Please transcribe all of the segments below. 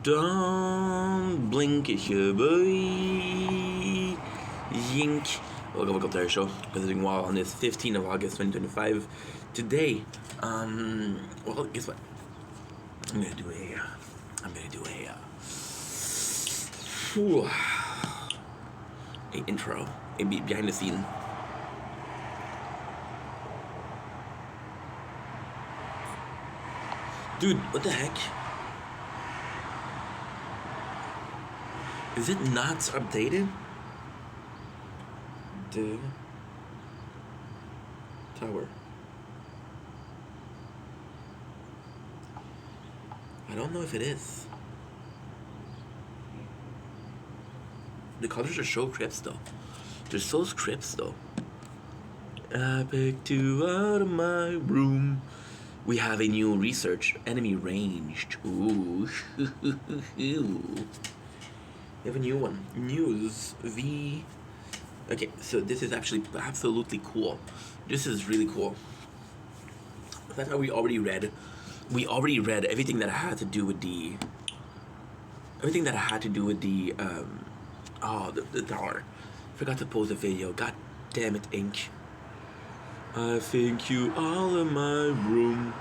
Don't blink, it's your boy Yink. Welcome to our show. Visiting Wall on this 15th of August 2025. Today, well, guess what? I'm gonna do a intro, a behind the scene. Dude, what the heck? Is it not updated? The tower. I don't know if it is. The colors are so crisp though. They're so crisp though. I picked you out of my room. We have a new research. Enemy ranged. Ooh. We have a new one. News. V. Okay, so this is actually absolutely cool. This is really cool. That's how we already read. We already read everything that had to do with the. Everything that had to do with the. The tower. Forgot to post a video. God damn it, Ink. I think you all in my room.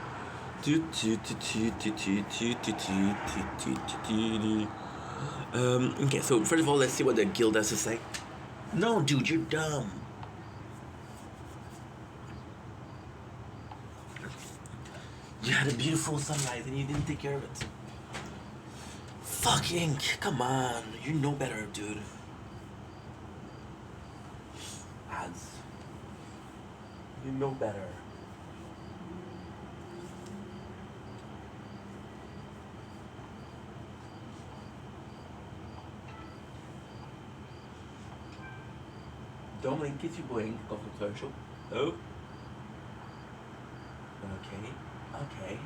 Okay, so first of all, let's see what the guild has to say. No, dude, you're dumb. You had a beautiful sunrise and you didn't take care of it. Fuck Ink, come on. You know better, dude. Ads. You know better. Don't blink, it's your boy, controversial. Oh. Okay.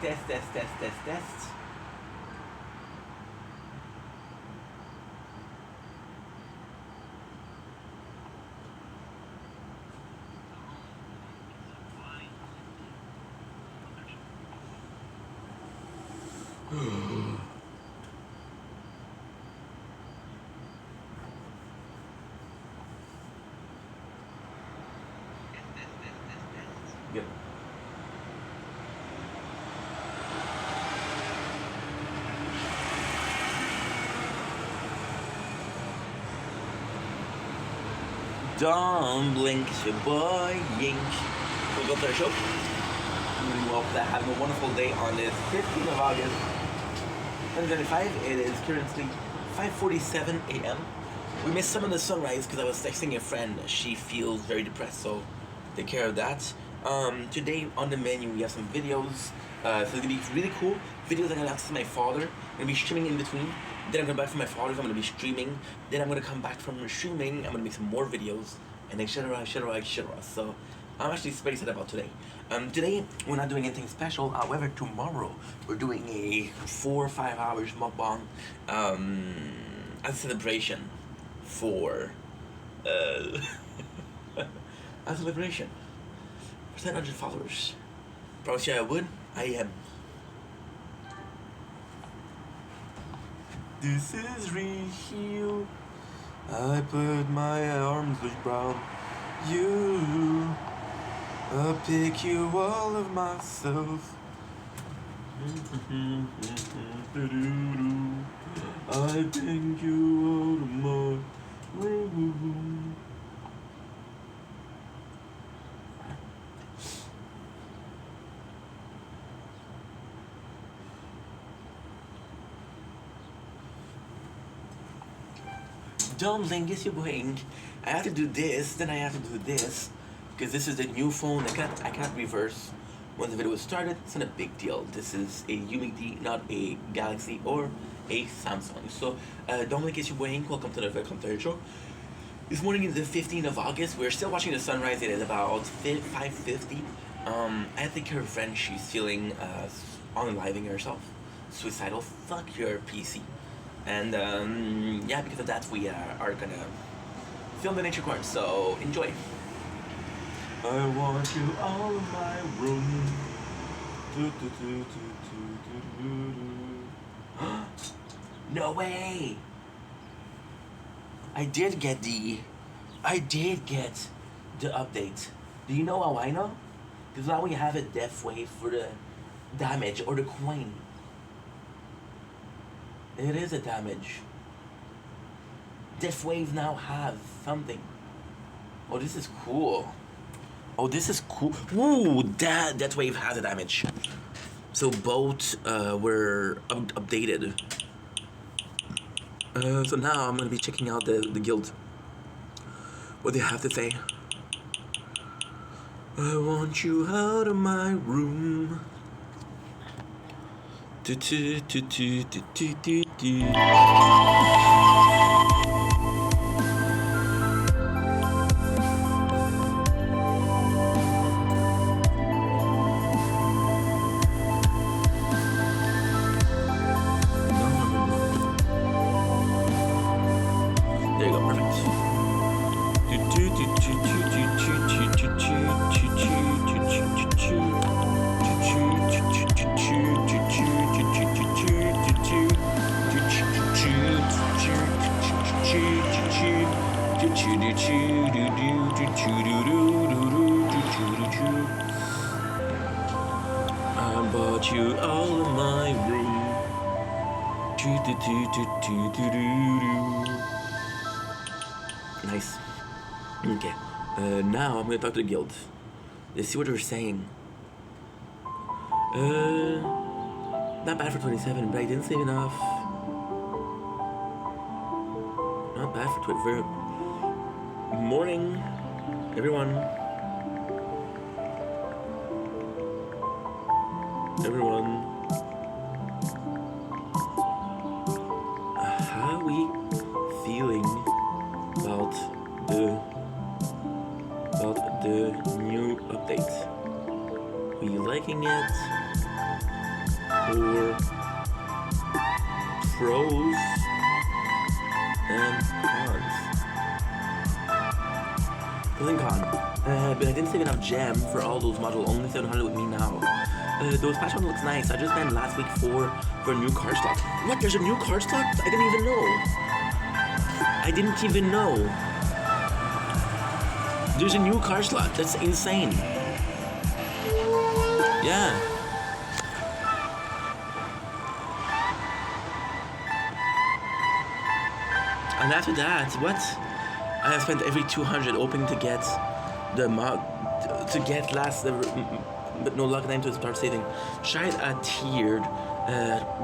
Test. Good. Don't blink, it's your boy Yink. We'll go to our show. Well, having a wonderful day on this 15th of August 2025. It is currently 5:47 a.m. We missed some of the sunrise because I was texting a friend. She feels very depressed, so take care of that. Today on the menu we have some videos. So it's gonna be really cool. Videos I'm gonna access my father. I'm gonna be streaming in between. Then I'm gonna come back from my father's. I'm gonna be streaming. Then I'm gonna come back from streaming. I'm gonna make some more videos and etc. So I'm actually very excited about today. Today we're not doing anything special. However, tomorrow we're doing a 4 or 5 hours mukbang as a celebration for a celebration for 700 followers. Promise you I would. I am. This is real. I put my arms around you. I'll pick you all of myself. I pick you all of my room. Don't blink, it's your blink. I have to do this, then I have to do this. Because this is a new phone. I cannot reverse when the video was started. It's not a big deal. This is a Umid, not a Galaxy or a Samsung. So, don't blink, it's your blink. Welcome to the Commentary Show. This morning is the 15th of August. We're still watching the sunrise. It is about 5:50. I think her friend, she's feeling unaliving herself. Suicidal. Fuck your PC. And yeah, because of that, we are gonna film the nature corn. So enjoy. I want you all in my room. Do, do, do, do, do. No way! I did get the update. Do you know how I know? Because now we have a death wave for the damage or the coin. It is a damage. Death wave now have something. Oh, this is cool. Oh, this is cool. Ooh, that wave has a damage. So both were updated. So now I'm gonna be checking out the guild. What they have to say. I want you out of my room. Do, do, do, do, do, do, do, do. I bought you all in my room. Nice. Okay. Now I'm gonna talk to the guild. Let's see what they're saying. Not bad for 27, but I didn't save enough. Not bad for 20. Morning, everyone. How are we feeling about the new update? Are you liking it? Or pros and cons? Pros and cons. But I didn't save enough gem for all those modules. Only 700 with me now. Those patch one looks nice. I just spent last week for a new card slot. What? There's a new card slot? I didn't even know. There's a new card slot. That's insane. Yeah. And after that, what? I have spent every 200 hoping to get the mod to get last. But no luck time to start saving. Tried a tiered,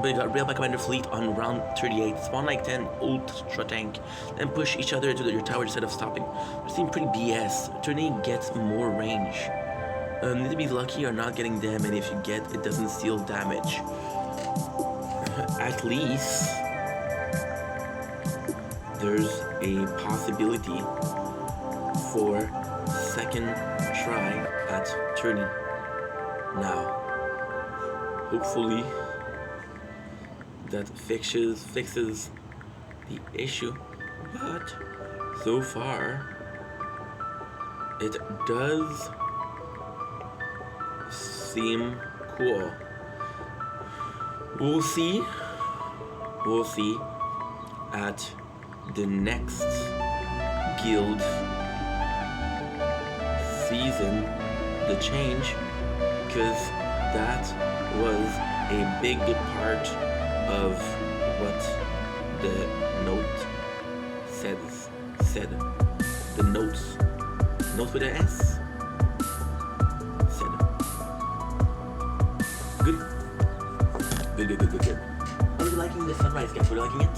but got railed by Commander Fleet on round 38. Spawn like 10 ultra tank, then push each other to your tower instead of stopping. It seemed pretty BS. Turning gets more range. Need to be lucky or not getting them, and if you get, it doesn't steal damage. At least there's a possibility for second try at tourney. Now, hopefully that fixes the issue, but so far it does seem cool. We'll see at the next guild season the change, because that was a big part of what the note said. The notes with an S said. Good. Are you liking the sunrise, guys? Are you liking it?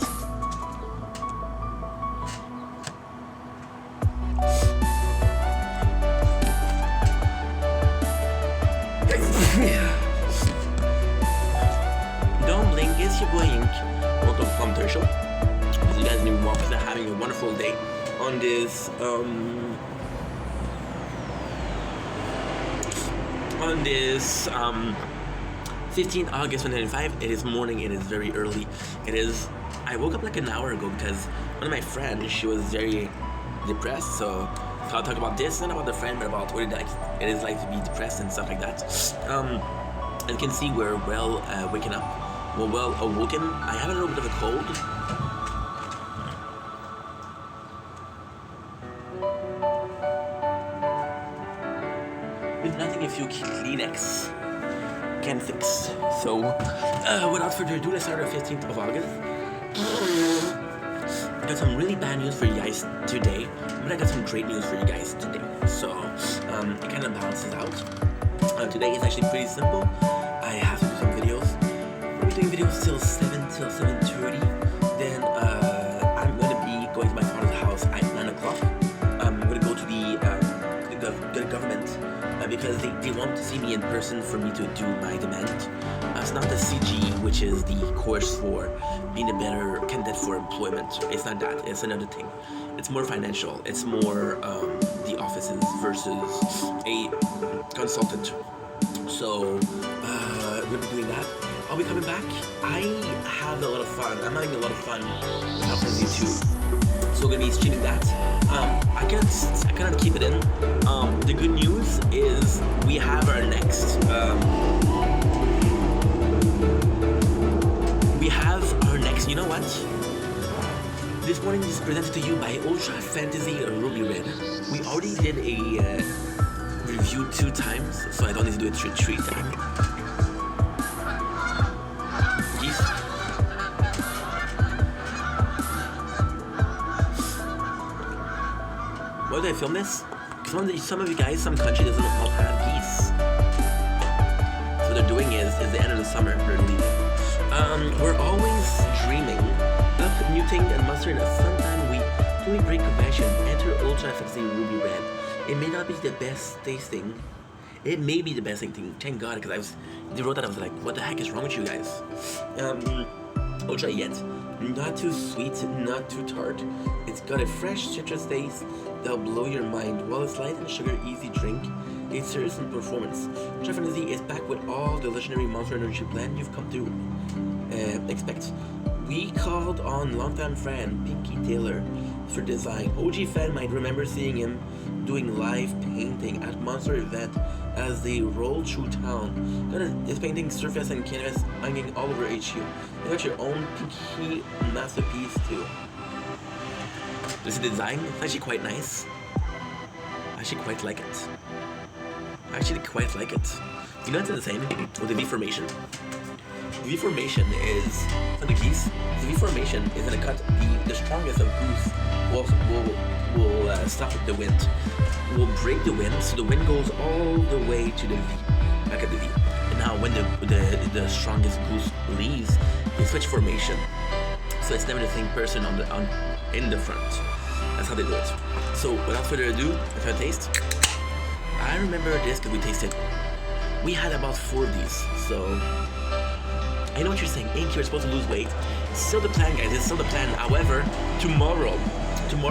Don't blink, it's your boy Ink. Welcome to Commentary Show. As you guys know, are having a wonderful day on this 15th August 2025. It is morning, it is very early. I woke up like an hour ago because one of my friends, she was very depressed, so I'll talk about this, not about the friend, but about what it is like to be depressed and stuff like that. And you can see we're well waking up. We're well awoken. I have a little bit of a cold. With nothing, a few Kleenex can fix. So, without further ado, let's start on 15th of August. I got some really bad news for you guys today, but I got some great news for you guys today. So, it kind of balances out. Today is actually pretty simple. I have to do some videos. We're doing videos till 7:30. Then, I'm going to be going to my father's house at 9 o'clock. I'm going to go to the government because they want to see me in person for me to do my demand. It's not the CG, which is the course for being a better candidate for employment. It's not that. It's another thing. It's more financial. It's more the offices versus a consultant. So we'll be doing that. I'll be coming back. I have a lot of fun. I'm having a lot of fun with Half Frenzy 2. So we're gonna be streaming that. I cannot keep it in. The good news is we have our next. You know what? This morning is presented to you by Ultra Fantasy Ruby Red. We already did a review 2 times, so I don't need to do it 3 times. Yes. Why did I film this? Because some of you guys, some country doesn't all have geese. So what they're doing is the end of the summer, they're leaving. We're always dreaming of mutating and mustering at some time we break convention, enter Ultra Fantasy Ruby Red. It may not be the best tasting. It may be the best thing. Thank God, because they wrote that, I was like, what the heck is wrong with you guys? Ultra yet. Not too sweet, not too tart. It's got a fresh citrus taste that'll blow your mind. While it's light and sugar easy drink, it's serious in performance. Ultra Fantasy is back with all the legendary Monster Energy blend you've come to expect. We called on longtime friend Pinky Taylor for design. OG fan might remember seeing him doing live painting at Monster event as they rolled through town. Got his painting surface and canvas hanging all over HQ. You got your own Pinky masterpiece too. This design, it's actually quite nice. I actually quite like it. You know what's the same with the V formation? V formation is for the geese. The V formation is gonna cut the strongest of goose will stop the wind. Will break the wind, so the wind goes all the way to the V, back at the V. And now when the strongest goose leaves, they switch formation. So it's never the same person in the front. That's how they do it. So without further ado, if I taste, I remember this because we tasted. We had about 4 of these, so. I know what you're saying, Ink, you're supposed to lose weight. It's still the plan, guys, it's still the plan. However, tomorrow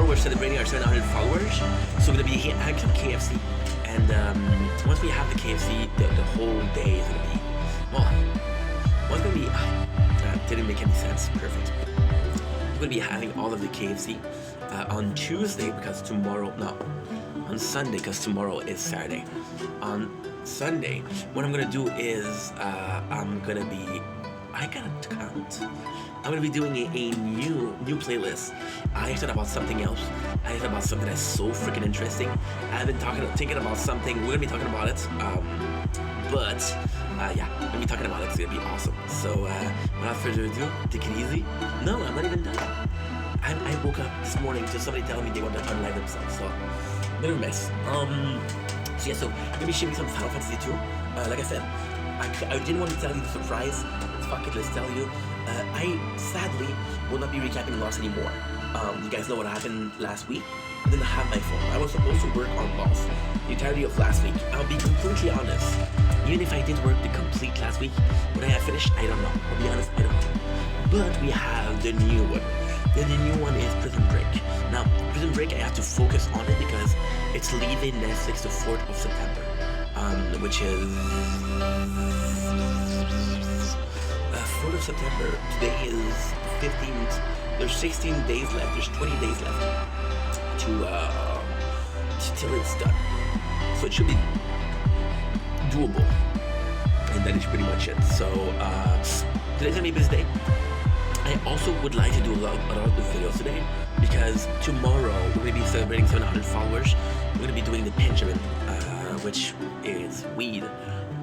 we're celebrating our 700 followers. So we're gonna be having some KFC. And once we have the KFC, the whole day is gonna be, that didn't make any sense, perfect. We're gonna be having all of the KFC on Tuesday because on Sunday because tomorrow is Saturday. On Sunday, what I'm gonna do is I gotta count. I'm gonna be doing a new playlist. I thought about something else. I thought about something that's so freaking interesting. I've been thinking about something. We're gonna be talking about it. Yeah, we're gonna be talking about it. It's gonna be awesome. So, without further ado, take it easy. No, I'm not even done. I woke up this morning to somebody telling me they want to unlive themselves. So, bit of a mess. So yeah, so I'm gonna be streaming some Final Fantasy 2. Like I said, I didn't want to tell you the surprise. Fuck it, let's tell you. I sadly will not be recapping Lost anymore. You guys know what happened last week. I didn't have my phone. I was supposed to work on Lost the entirety of last week. I'll be completely honest. Even if I did work the complete last week, when I have finished, I don't know. I'll be honest, I don't know. But we have the new one. The new one is Prison Break. Now, Prison Break, I have to focus on it because it's leaving Netflix the 4th of September, which is 4th of September. Today is 15th. There's 16 days left. There's 20 days left to till it's done. So it should be doable. And that is pretty much it. So today's gonna be a busy day. I also would like to do a lot of videos today because tomorrow we're gonna be celebrating 700 followers. We're gonna be doing the Benjamin, which is weed.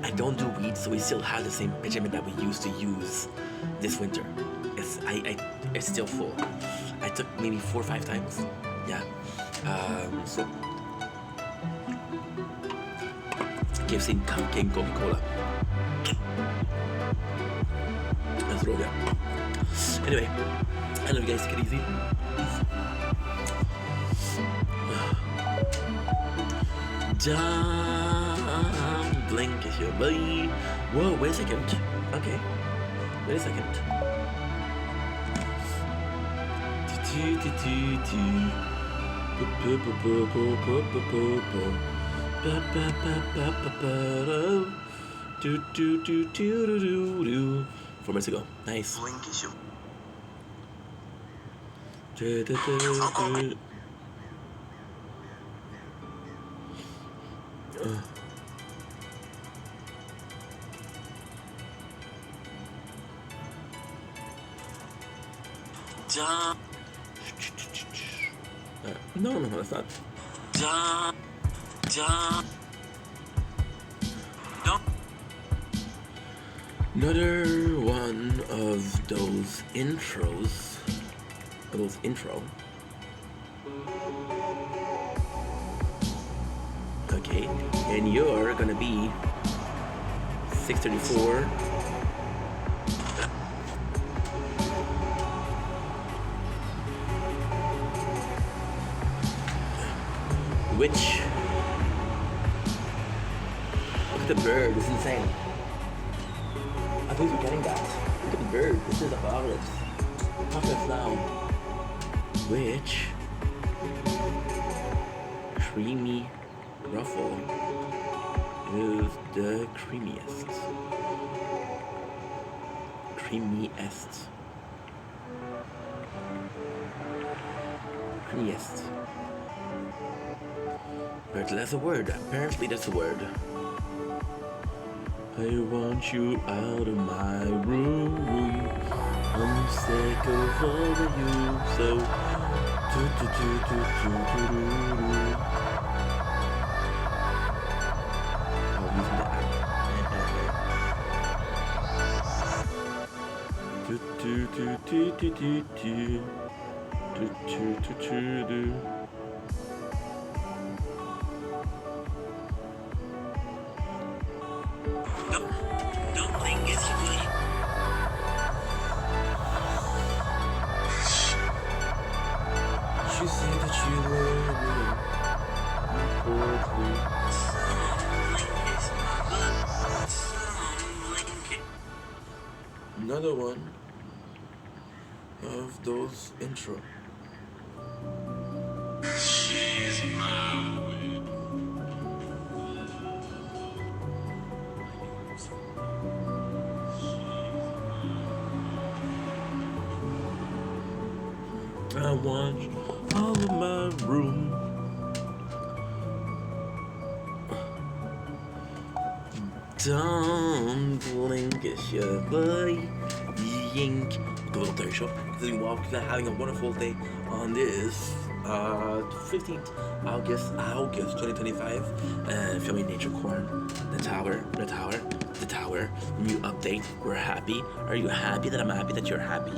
I don't do weed, so we still have the same Benjamin that we used to use this winter. It's still full. I took maybe 4 or 5 times. Yeah. So KFC King Coca-Cola. That's real good. Anyway, I love you guys. Take it easy. Don't blink if you're me. Whoa, wait a second. Okay. Wait a second. Four minutes ago. Nice. No, that's not. No. Another one of those intros. Those intro. Okay, and you're gonna be 634. Which, look at the bird, this is insane. I think we're getting that. Look at the bird, this is apocalypse. Apocalypse now. Which, creamy ruffle is the creamiest. Creamiest. Creamiest. But that's a word. Apparently that's a word. I want you out of my room. I'm sick of all of you. So I'll use that. Don't blink, it's really. She said that you love me. Another one of those intro. She's my way. I want you all in my room. Don't blink, it's your boy, Yink. The little third show. Continuing walk, having a wonderful day on this 15th August 2025. Filming Nature Corn, the tower. New update. We're happy. Are you happy that I'm happy that you're happy?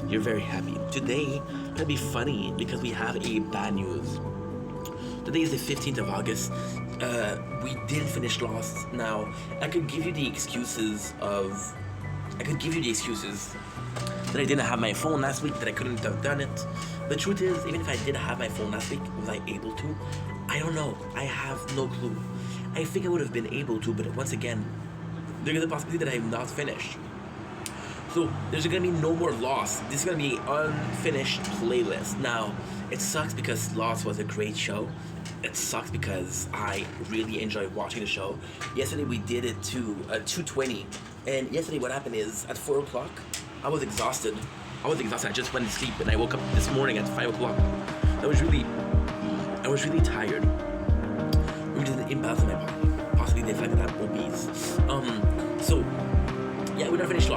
You're very happy. Today, it'll be funny because we have a bad news. Today is the 15th of August. We didn't finish Lost. Now, I could give you the excuses that I didn't have my phone last week, that I couldn't have done it. The truth is, even if I did have my phone last week, was I able to? I don't know. I have no clue. I think I would have been able to, but once again, there's a possibility that I have not finished. So there's gonna be no more Lost. This is gonna be an unfinished playlist. Now, it sucks because Lost was a great show. It sucks because I really enjoyed watching the show. Yesterday we did it to 2:20, and yesterday what happened is at 4 o'clock, I was exhausted. I just went to sleep, and I woke up this morning at 5 o'clock. I was really tired.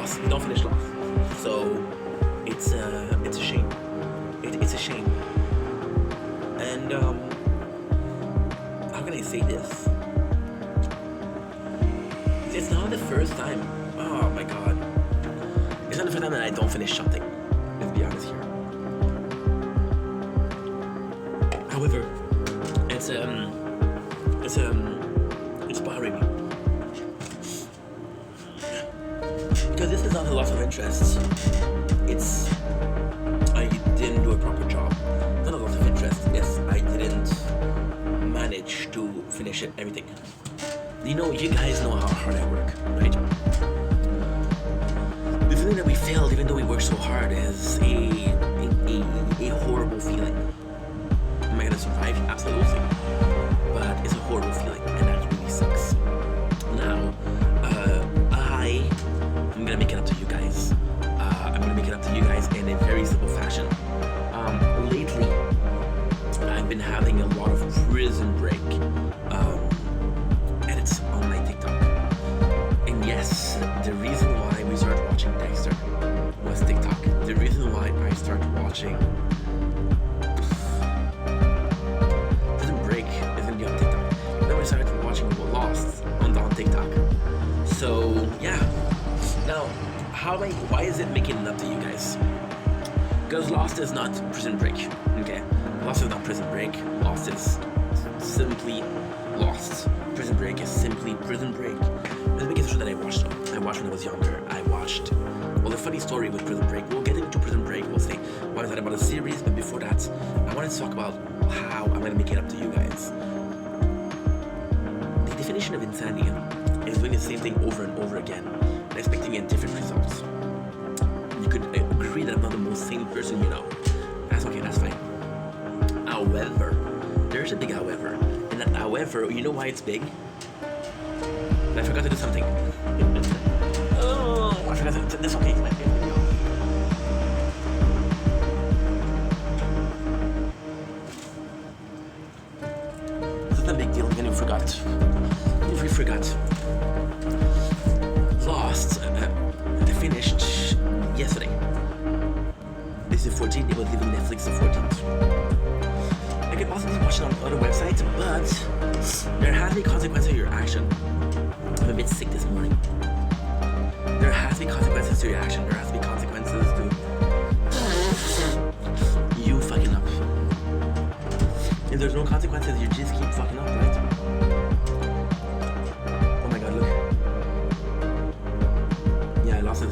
Lost. Don't finish Lost. So it's a shame. It's a shame. And how can I say this? It's not the first time. Oh my god. It's not the first time that I don't finish something. Let's be honest here. However, it's bothering me. Because this is not a loss of interest. It's I didn't do a proper job. Not a loss of interest. Yes, I didn't manage to finish it, everything. You know, you guys know how hard I work, right? The feeling that we failed, even though we worked so hard, is a horrible feeling. Am I gonna survive? Absolutely. But it's a horrible feeling, and that really sucks. Now, I'm gonna make it up to you guys. I'm gonna make it up to you guys in a very simple fashion. Lately, I've been having a lot of Prison Break edits on my TikTok. And yes, the reason why we started watching Dexter was TikTok. The reason why I started watching Prison Break is gonna be on TikTok. Then we started watching Lost on TikTok. So yeah. Now, why is it making it up to you guys? Because Lost is not Prison Break, okay? Lost is not Prison Break. Lost is simply Lost. Prison Break is simply Prison Break. Prison Break is a show that I watched. I watched when I was younger. I watched. Well, the funny story with Prison Break. We'll get into Prison Break. We'll say what is that about a series, but before that, I wanted to talk about how I'm gonna make it up to you guys. The definition of insanity is doing the same thing over and over again and expecting a different results. You could agree that I'm not the most sane person you know. That's okay, that's fine. However, there's a big however. And that however, you know why it's big? I forgot to do something. Oh, I forgot to do this. Okay, it's my favorite video. This is not a big deal, and you forgot. If you forgot. Lost, I finished yesterday. This is the 14th, it was leaving Netflix the 14th. I could also watch it on other websites, but there has to be consequences to your action. I'm a bit sick this morning. There has to be consequences to your action. There has to be consequences to you fucking up. If there's no consequences, you just keep fucking up, right? Oh my god, look. Yeah, Lost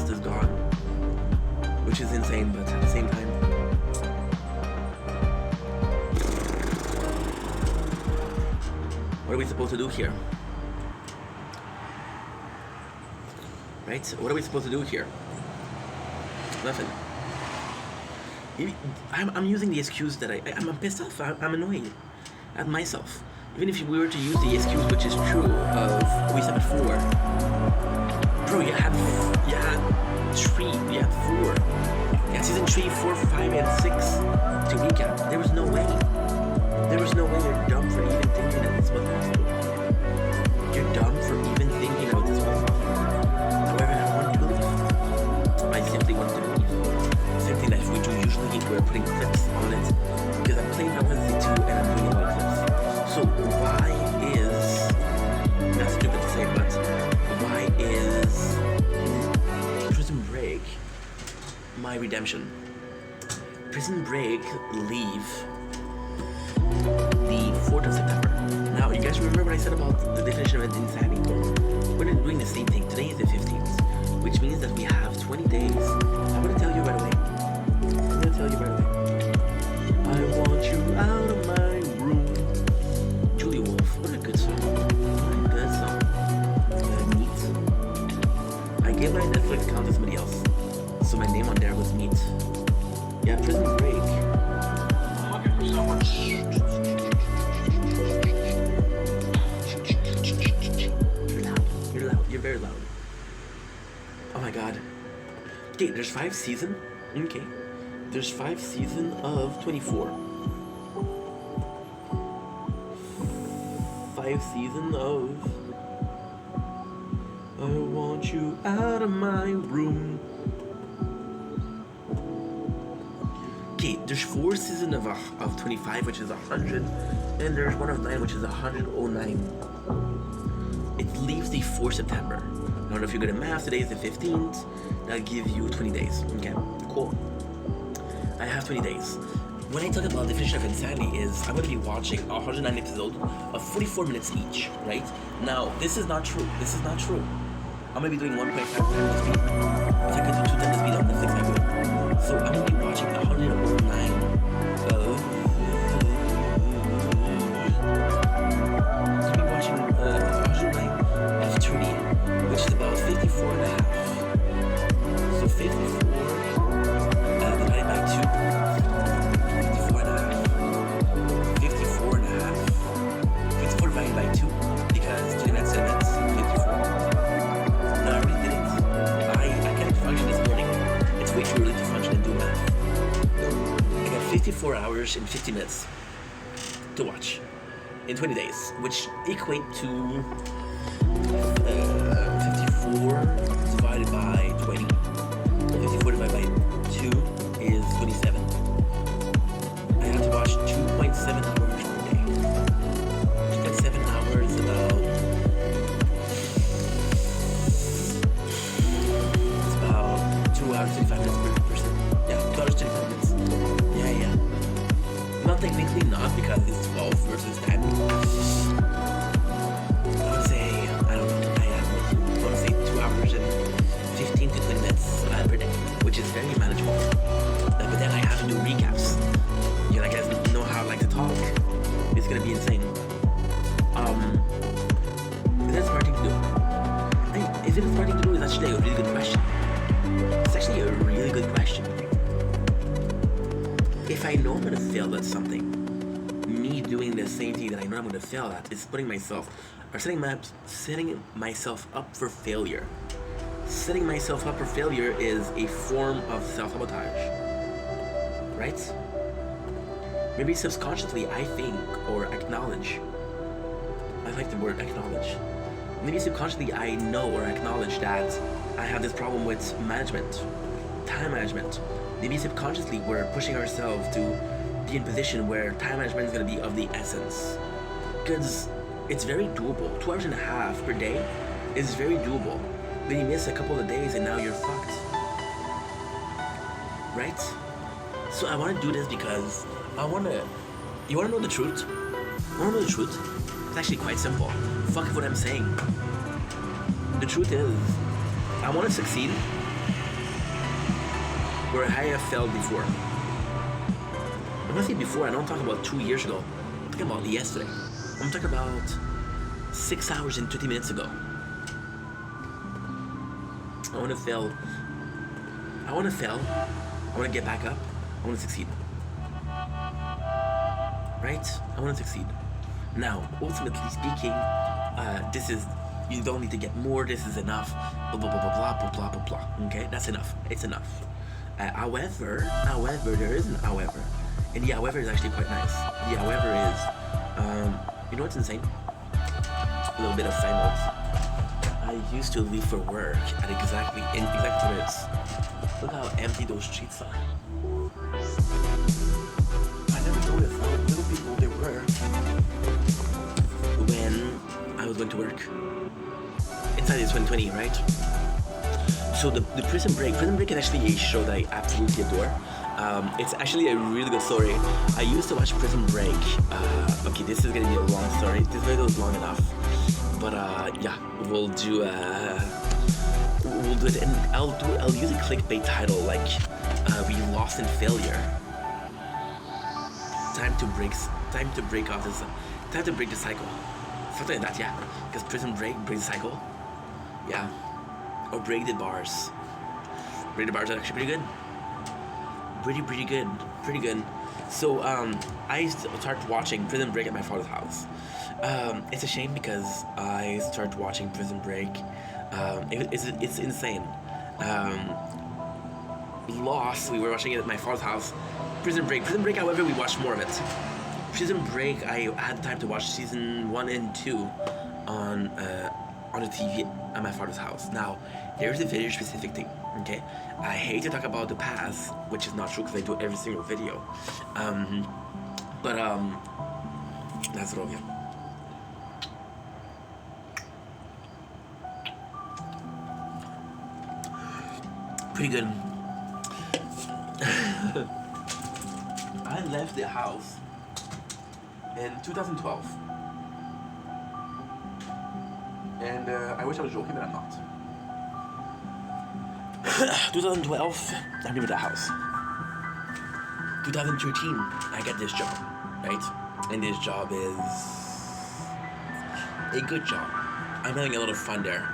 is gone. Which is insane, but at the same time. What are we supposed to do here? Right? What are we supposed to do here? Nothing. I'm using the excuse that I'm pissed off. I'm annoyed at myself. Even if we were to use the excuse, which is true, of what we said before. Bro, you had 3, you had 4. You had season 3, 4, 5, and 6 to recap. There was no way. There was no way. You're dumb for even thinking that this was possible. You're dumb for even thinking that this was possible. However, I want to believe. I simply want to believe. Same thing that we do usually, we're putting clips on it. Because I'm playing Final Fantasy 2 and I'm doing a lot of clips. So why is, that's stupid to say, but why is Prison Break my redemption? Prison Break leave the 4th of September. Now, you guys remember what I said about the definition of insanity? We're not doing the same thing. Today is the 15th, which means that we have 20 days. I'm going to tell you right away. I want you out of my room. Julia Wolf, what a good song. Neat. I gave my Netflix account to somebody else, so my name on there was Neat. Yeah, Prison Break. I'm looking for someone. You're loud. You're very loud. Oh my god. Okay, there's 5 seasons. Okay. There's 5 seasons of 24. 5 seasons of I want you out of my room. Okay, there's 4 seasons of 25, which is 100, and there's one of 9, which is 109. It leaves the 4th September. I don't know if you're good at math. Today is the 15th. That'll give you 20 days. Okay, cool. I have 20 days. When I talk about the definition of insanity is I'm going to be watching 109 episodes of 44 minutes each, right? Now, this is not true. This is not true. I'm going to be doing 1.5 times the speed. If I could do 2 times the speed on Netflix, I would. So I'm going to be watching 109 of 30, which is about 54 and a half. So 54 divided by 2. 54 and a half. 54 and a half. 54 divided by 2 because 2 minutes, 7 minutes, 54. No, I already did it. I can't function this morning. It's way too early to function and do math. I got 54 hours and 50 minutes to watch in 20 days, which equate to 54 divided by 20. 54 divided by 2 is 27. I have to watch 2.7 hours per day. 2.7 hours it's about 2 hours 35 minutes per person. Yeah, 2 hours 35 minutes. Yeah. Not technically not because it's 12 versus 10. Which is very manageable. But then I have to do recaps. You guys know how I like to talk. It's gonna be insane. Is that a smart thing to do? Is it a smart thing to do? It's actually a really good question. It's actually a really good question. If I know I'm gonna fail at something, me doing the same thing that I know I'm gonna fail at is setting myself up for failure. Setting myself up for failure is a form of self-sabotage, right? Maybe subconsciously I think or acknowledge. I like the word acknowledge. Maybe subconsciously I know or acknowledge that I have this problem with management, time management. Maybe subconsciously we're pushing ourselves to be in a position where time management is going to be of the essence. Because it's very doable. 2 hours and a half per day is very doable. Then you miss a couple of days and now you're fucked. Right? So I want to do this because you want to know the truth? I want to know the truth? It's actually quite simple. Fuck what I'm saying. The truth is, I want to succeed where I have failed before. When I say before, I don't talk about 2 years ago. I'm talking about yesterday. I'm talking about 6 hours and 20 minutes ago. I want to fail. I want to get back up. I want to succeed. Right? I want to succeed. Now, ultimately speaking, you don't need to get more. This is enough. Blah, blah, blah, blah, blah, blah, blah, blah, blah. Okay? That's enough. It's enough. However, there is an however. And the however is actually quite nice. The however is, you know what's insane? A little bit of side notes. I used to leave for work at exactly 2 minutes. Look how empty those streets are. I never noticed how little people there were when I was going to work. Inside is 2020, right? So the Prison Break is actually a show that I absolutely adore. It's actually a really good story. I used to watch Prison Break. Okay, this is gonna be a long story. This video is long enough. But yeah, we'll do it, and I'll use a clickbait title like "We Lost in Failure." Time to break the cycle. Something like that, yeah. Because Prison Break breaks the cycle. Yeah. Or break the bars. Break the bars are actually pretty good. Pretty good. So I started watching Prison Break at my father's house. It's a shame because I started watching Prison Break. It's insane. Lost, we were watching it at my father's house. Prison Break, however, we watched more of it. Prison Break, I had time to watch season 1 and 2 on on the TV at my father's house. Now, there's a very specific thing, okay? I hate to talk about the past, which is not true because I do every single video. But that's what yeah. Pretty good. I left the house in 2012. And I wish I was joking, but I'm not. 2012, I leave the house. 2013, I get this job, right? And this job is a good job. I'm having a lot of fun there.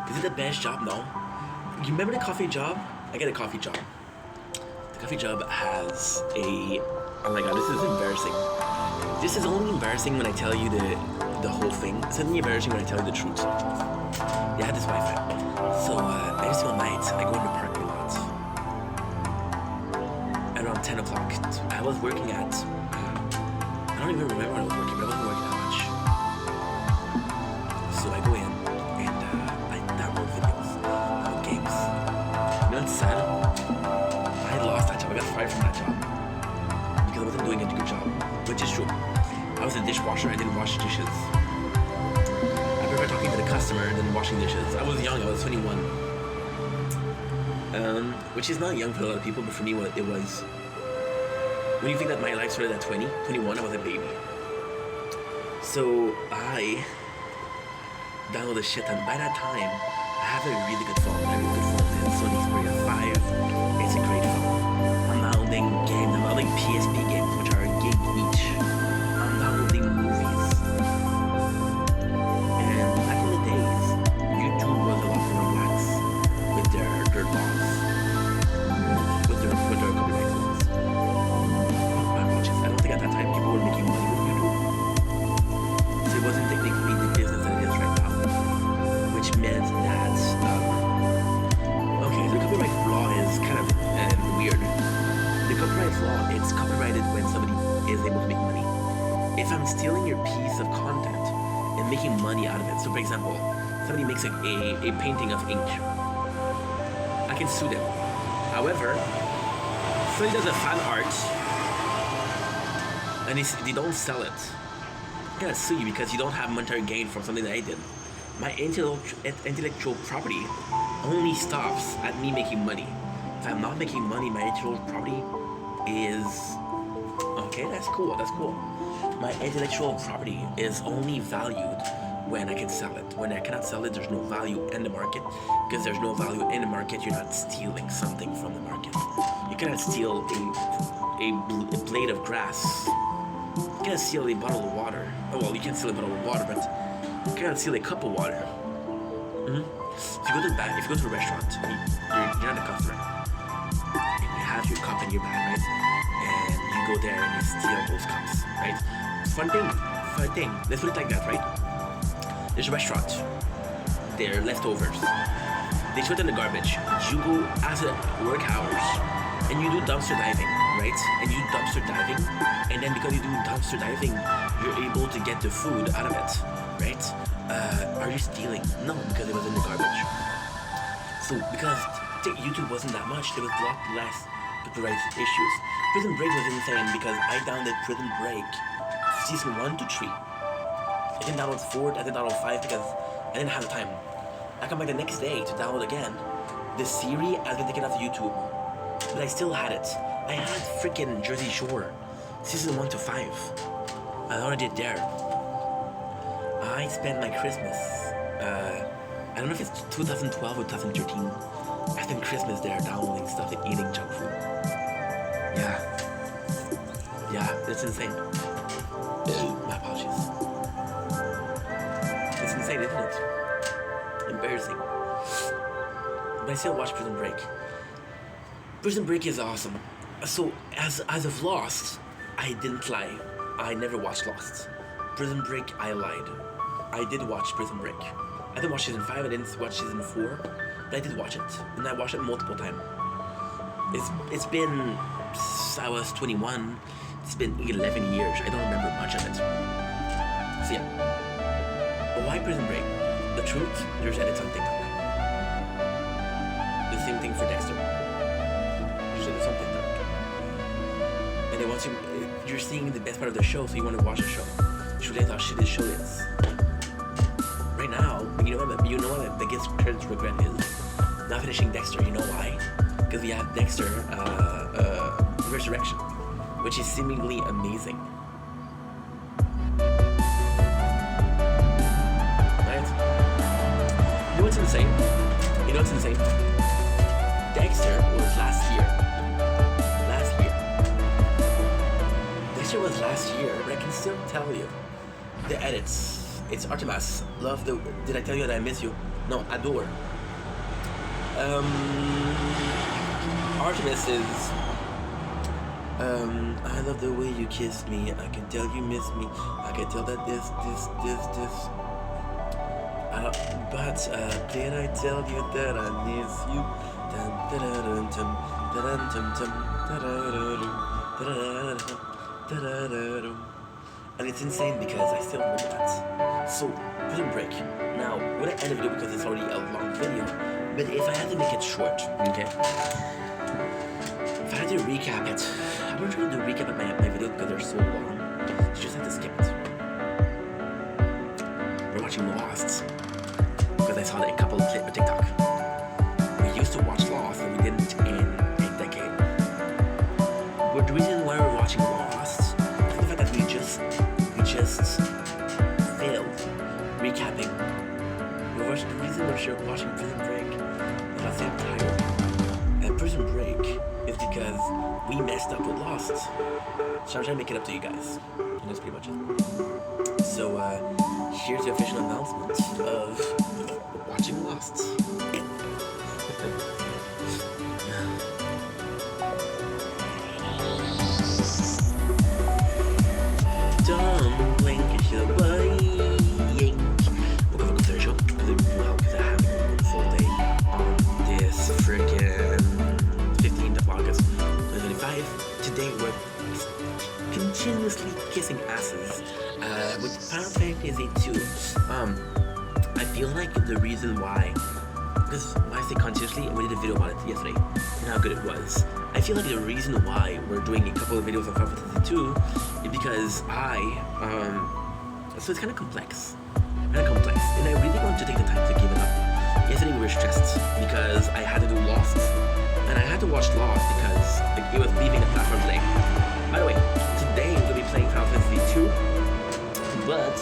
Is it the best job? No. You remember the coffee job? I get a coffee job. The coffee job has a... Oh my god, this is embarrassing. This is only embarrassing when I tell you the whole thing. It's only embarrassing when I tell you the truth. They had this Wi-Fi. So every single night, I go in the parking lot. Around 10 o'clock. I was working at... I don't even remember when I was working, but I wasn't working that much. So I go in and I download videos about games. You know what's sad? I lost that job. I got fired from that job. Because I wasn't doing a good job. Which is true. I was a dishwasher. I didn't wash dishes. I prefer talking to the customer than washing dishes. I was young. I was 21. Which is not young for a lot of people, but for me, it was. When you think that my life started at 20, 21, I was a baby. So I downloaded shit, and by that time, I have a really good phone. A really good phone. It's Sony Xperia 5. It's a great phone. I'm downloading games. I'm downloading PSP games, which are a gig each. I'm downloading movies. And back in the days, YouTube was a lot more lax with their laws. With their copyright laws. My apologies. I don't think at that time people were making money with YouTube. So it wasn't technically the business that it is right now. Which meant that, okay, the copyright law is kind of weird. The copyright law, it's copyrighted when somebody is able to make money. If I'm stealing your piece of content and making money out of it, so for example, somebody makes a painting of ink, I can sue them. However, somebody does a fan art and they don't sell it, I cannot sue you because you don't have monetary gain from something that I did. My intellectual property only stops at me making money. If I'm not making money, my intellectual property is... Okay, that's cool, that's cool. My intellectual property is only valued when I can sell it. When I cannot sell it, there's no value in the market. Because there's no value in the market, you're not stealing something from the market. You cannot steal a blade of grass. You cannot steal a bottle of water. Oh, well, you can't steal a bottle of water, but you cannot steal a cup of water. If you go to a restaurant, you're not a customer. You have your cup in your bag, right? And you go there and you steal those cups, right? Fun thing. Let's put it like that, right? There's a restaurant. They're leftovers. They throw it in the garbage. You go after work hours and you do dumpster diving, right? And you do dumpster diving, and then because you do dumpster diving, you're able to get the food out of it, right? Are you stealing? No, because it was in the garbage. So because YouTube wasn't that much, there was a lot less copyright issues. Prison Break was insane because I downloaded Prison Break season 1 to 3. I didn't download 4, I didn't download 5 because I didn't have the time. I come back the next day to download again. The series has been taken off YouTube, but I still had it. I had freaking Jersey Shore, season 1 to 5. I already did there. I spent my Christmas, I don't know if it's 2012 or 2013. I spent Christmas there downloading stuff and eating junk food. Yeah, it's insane. My apologies. It's insane, isn't it? Embarrassing. But I still watch Prison Break. Prison Break is awesome. So, as of Lost, I didn't lie. I never watched Lost. Prison Break, I lied. I did watch Prison Break. I didn't watch season 5, I didn't watch season 4, but I did watch it. And I watched it multiple times. It's been, since I was 21, it's been 11 years. I don't remember much of it. So yeah. Why Prison Break? The truth, there's edits on TikTok. The same thing for Dexter. There's edits on TikTok. And they want you're seeing the best part of the show, so you want to watch the show. You realize how shit this show is. Right now, you know what the biggest regret is? Not finishing Dexter. You know why? Because we have Dexter Resurrection, which is seemingly amazing. Right? You know what's insane? Dexter was last year. Dexter was last year, but I can still tell you the edits. It's Artemis. Love the. Did I tell you that I miss you? No, adore. Artemis is. I love the way you kiss me. I can tell you miss me. I can tell that this. But did I tell you that I miss you? And it's insane because I still remember that. So, Prison Break. Now, we're gonna end the video because it's already a long video. But if I had to make it short, okay? If I had to recap it, I'm not trying to recap my video because they're so long. You just have to skip it. We're watching Lost because I saw that a couple of clips on TikTok. We used to watch Lost and we didn't in a decade. But the reason why we're watching Lost is the fact that we just failed recapping. The reason we're watching Prison Break is not the entire. And Prison Break is because we messed up with Lost. So I'm trying to make it up to you guys. And that's pretty much it. So here's the official announcement of watching Lost. Dumpling, get your body yank. We'll go for the third show because I'm having a wonderful day on this freaking 15th of August 2025. Today we're continuously kissing asses with Final Fantasy 2. I feel like the reason why, because when I say continuously, we did a video about it yesterday and how good it was. I feel like the reason why we're doing a couple of videos on Final Fantasy 2 is because so it's kind of complex. And I really want to take the time to give it up. Yesterday we were stressed because I had to do Lost. And I had to watch Lost because it was leaving the platform today. By the way, today we're going to be playing Final Fantasy 2, but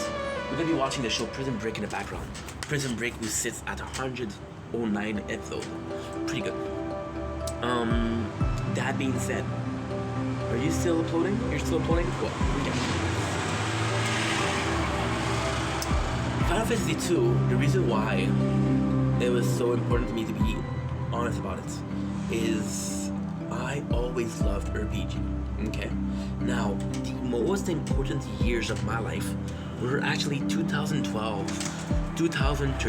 we're going to be watching the show Prison Break in the background. Prison Break, who sits at 109 episodes. Pretty good. That being said, are you still uploading? You're still uploading? Cool. Okay. Final Fantasy 2, the reason why it was so important to me to be honest about it is I always loved RPG. Okay? Now, the most important years of my life were actually 2012 and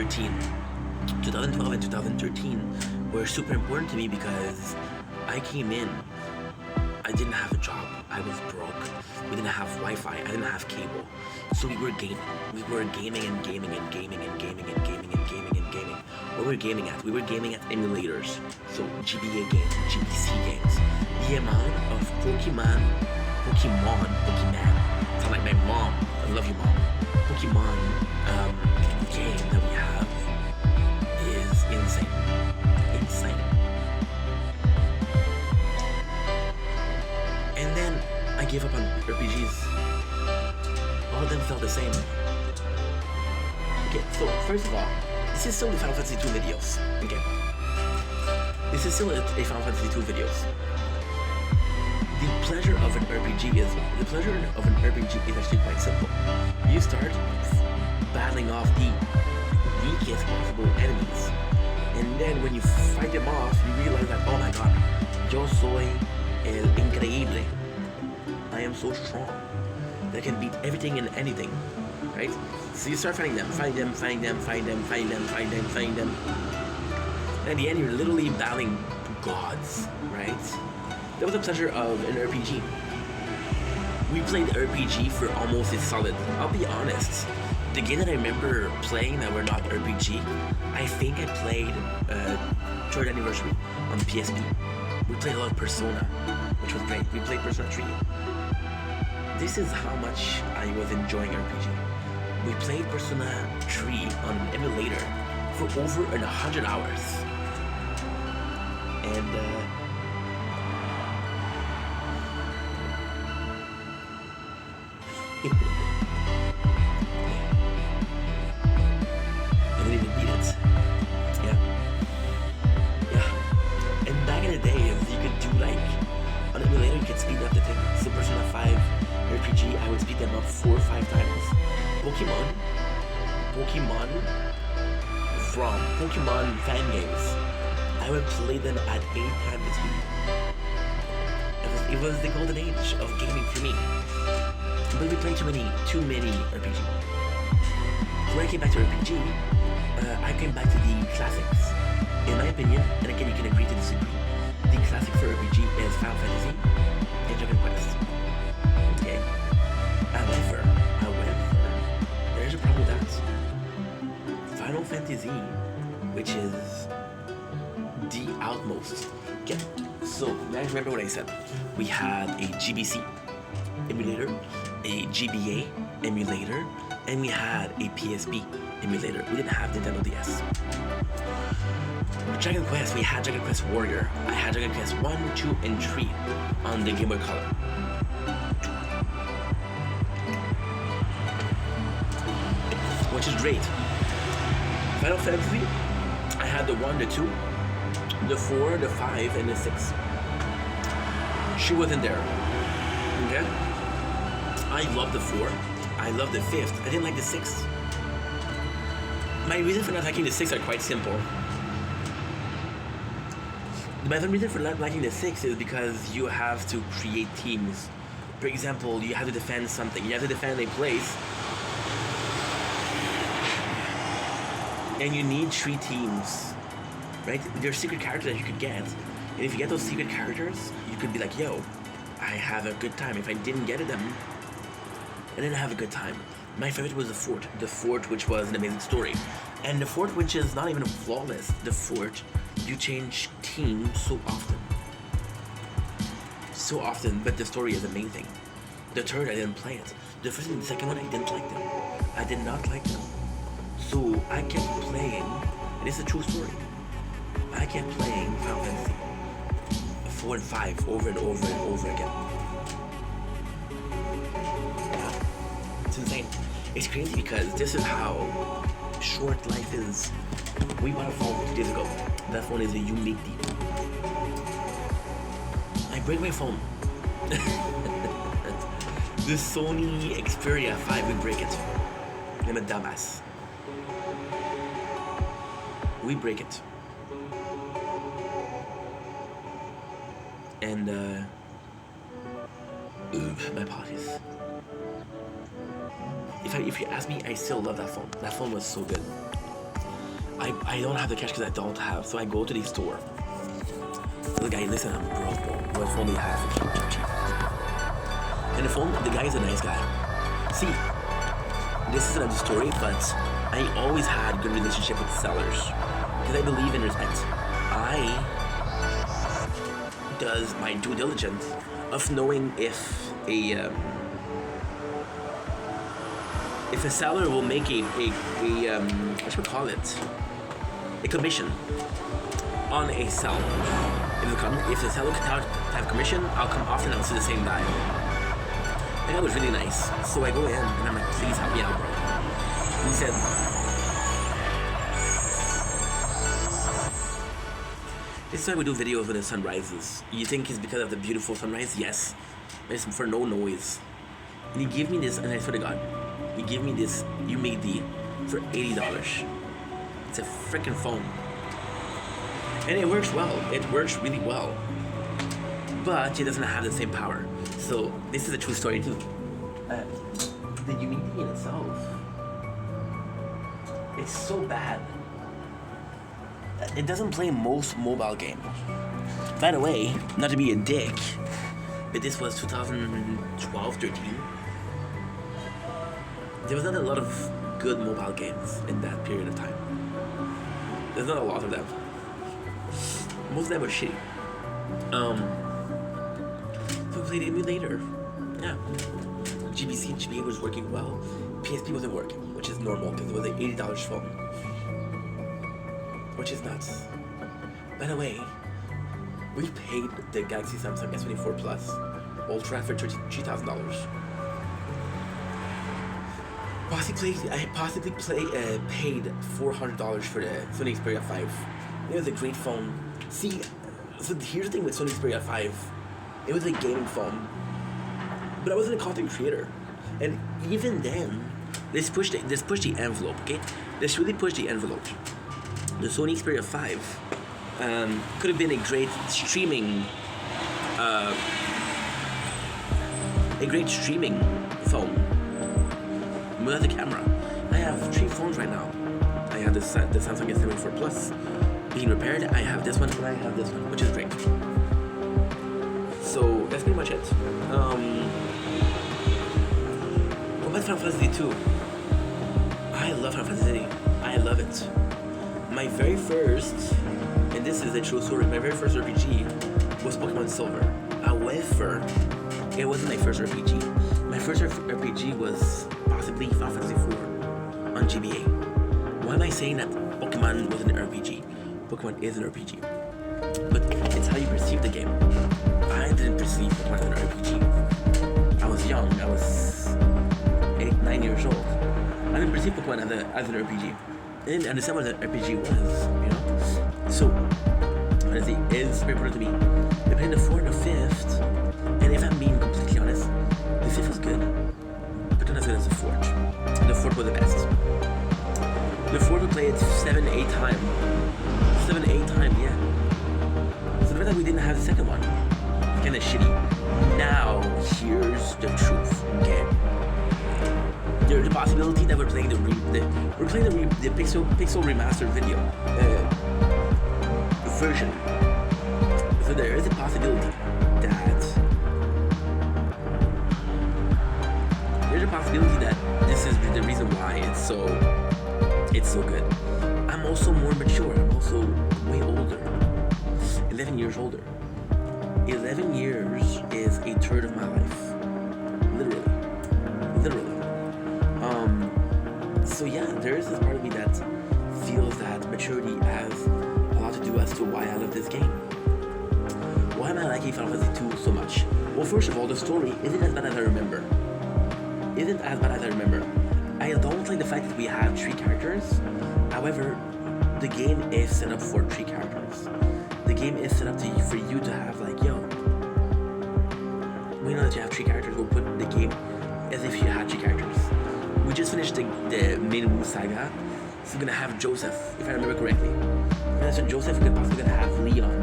2013 were super important to me because I came in, I didn't have a job, I was broke, we didn't have Wi-Fi, I didn't have cable, so we were gaming. We were gaming and gaming and gaming and gaming and gaming and gaming and gaming. What were we gaming at? We were gaming at emulators, so GBA games, GBC games. The amount of Pokemon, sound like my mom, I love you mom, Pokemon game that we have is insane. And then I gave up on RPGs. All of them felt the same. Okay, so first of all, this is still the Final Fantasy 2 videos. Okay. This is still a Final Fantasy 2 videos. The pleasure of an RPG is actually quite simple. You start battling off the weakest possible enemies. And then when you fight them off, you realize that, oh my god, yo soy el increíble. I am so strong that I can beat everything and anything, right? So you start fighting them. And at the end, you're literally battling gods, right? That was the pleasure of an RPG. We played RPG for almost a solid, I'll be honest, The game that I remember playing that were not RPG, I think I played Third Anniversary on the PSP. We played a lot of Persona, which was great. We played Persona 3. This is how much I was enjoying RPG. We played Persona 3 on an emulator for over 100 hours. And I didn't even beat it. Yeah. And back in the days, you could do like, on an emulator, you could speed up the thing. So Persona 5 RPG, I would speed them up 4 or 5 times. Pokemon from Pokemon fan games, I would play them at 8 times the speed. It was the golden age of gaming for me. But we played too many RPG. When I came back to RPG, I came back to the classics. In my opinion, and again you can agree to disagree, the classic for RPG is Final Fantasy and Dragon Quest. Okay? However, there's a problem with that. Final Fantasy, which is the outmost. Okay, so you guys remember what I said? We had a GBC emulator, a GBA emulator, and we had a PSP emulator. We didn't have Nintendo DS. Dragon Quest, we had Dragon Quest Warrior. I had Dragon Quest 1, 2, and 3 on the Game Boy Color. Which is great. Final Fantasy, I had the 1, the 2, the 4, the 5, and the 6. She wasn't there. Okay? I love the 4. I love the 5th. I didn't like the 6th. My reason for not liking the 6 are quite simple. My reason for not liking the 6 is because you have to create teams. For example, you have to defend something. You have to defend a place. And you need 3 teams. Right? There's secret characters that you could get. And if you get those secret characters, you could be like, yo, I have a good time. If I didn't get them, I didn't have a good time. My favorite was the Fort. The Fort, which was an amazing story. And the Fort, which is not even flawless. The Fort, you change teams so often. So often, but the story is amazing. The third, I didn't play it. The first and the second one, I didn't like them. I did not like them. So I kept playing, and it's a true story. I kept playing Final Fantasy 4 and 5 over and over and over again. Yeah. It's insane. It's crazy because this is how short life is. We bought a phone 2 days ago. That phone is a unique deep. I break my phone. The Sony Xperia 5, we break it. I'm a dumbass. We break it. And my apologies. If you ask me, I still love that phone. That phone was so good. I don't have the cash because I don't have, so I go to the store. The guy, listen, I'm broke, bro. What phone do you have? It's cheap. And the guy is a nice guy. See, this is another story, but I always had good relationship with sellers because I believe in respect. I does my due diligence of knowing if a seller will make a what should we call it? A commission on a sell. If the seller can have commission, I'll come often and I'll see the same guy. And that was really nice. So I go in and I'm like, please help me out, bro. And he said, this is why we do videos when the sun rises. You think it's because of the beautiful sunrise? Yes. But it's for no noise. And he gave me this, and I swear to God, he gave me this UMD for $80. It's a freaking phone. And it works well. It works really well. But it doesn't have the same power. So this is a true story too. The UMD in itself, it's so bad. It doesn't play most mobile games. By the way, not to be a dick, but this was 2012, 13. There was not a lot of good mobile games in that period of time. There's not a lot of them. Most of them were shitty. So we played emulator. Yeah. GBC and GBA was working well. PSP wasn't working, which is normal because it was an $80 phone. Which is nuts. By the way, we paid the Galaxy Samsung S24 Plus Ultra for $3,000. I possibly paid $400 for the Sony Xperia 5. It was a great phone. See, so here's the thing with Sony Xperia 5. It was a gaming phone, but I wasn't a content creator. And even then, this pushed the envelope, okay? This really pushed the envelope. The Sony Xperia 5 could have been a great streaming phone without the camera. I have 3 phones right now. I have the Samsung S24 Plus being repaired. I have this one and I have this one, which is great. So that's pretty much it. What about Final Fantasy 2? I love Final Fantasy. I love it. My very first, and this is a true story, my very first RPG was Pokemon Silver. However, it wasn't my first RPG. My first RPG was possibly Final Fantasy 4 on GBA. Why am I saying that Pokemon was an RPG? Pokemon is an RPG. But it's how you perceive the game. I didn't perceive Pokemon as an RPG. I was young. I was 8, 9 years old. I didn't perceive Pokemon as an RPG. I didn't understand what an RPG was, you know? So, honestly, it's very important to me. They played the 4th and the 5th, and if I'm being completely honest, the 5th was good, but not as good as the 4th. The 4th was the best. The 4th we played 7, 8 times. 7, 8 times, yeah. So the fact that we didn't have the second one, kinda shitty. Now, here's the truth, okay? There's the possibility that we're playing the Pixel remastered video version. So there is a possibility that this is the reason why it's so good. I'm also more mature. I'm also way older. 11 years older. 11 years is a third of my life. Literally. So yeah, there is this part of me that feels that maturity has a lot to do as to why I love this game. Why am I liking Final Fantasy 2 so much? Well, first of all, the story isn't as bad as I remember. I don't like the fact that we have 3 characters. However, the game is set up for 3 characters. The game is set up for you to have like, yo, we know that you have 3 characters, we'll put the game as if you had 3 characters. We just finished the Main Saga, so we're gonna have Joseph, if I remember correctly. And after Joseph, we're possibly gonna have Leon.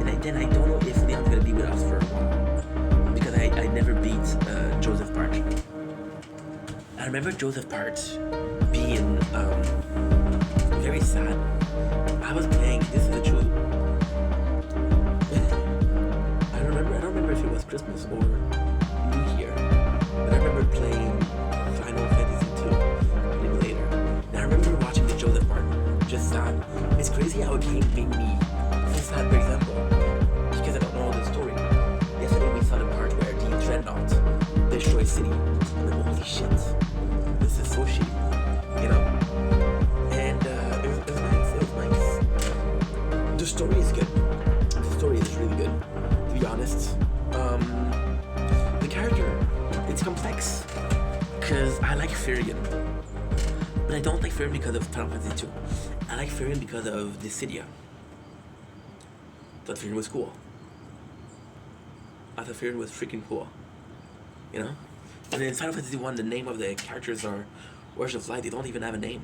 And then I don't know if Leon's gonna be with us for a while, because I never beat Joseph part. I remember Joseph part being very sad. I was playing, this is the truth. I don't remember if it was Christmas or New Year, but I remember playing Final Fantasy 2 later. And I remember watching the Joseph part, just sad. It's crazy how a game made me feel sad, for example, because I don't know the story. Yesterday we saw the part where the Dreadnought destroys City. And I'm like, holy shit, this is so shitty, you know? And it was nice. The story is good. The story is really good, to be honest. The character, it's complex. Because I like Firion. But I don't like Firion because of Final Fantasy 2. I like Firion because of Dissidia. I thought Firion was cool. I thought Firion was freaking cool. You know? And in Final Fantasy 1, the name of the characters are Words of Light. They don't even have a name.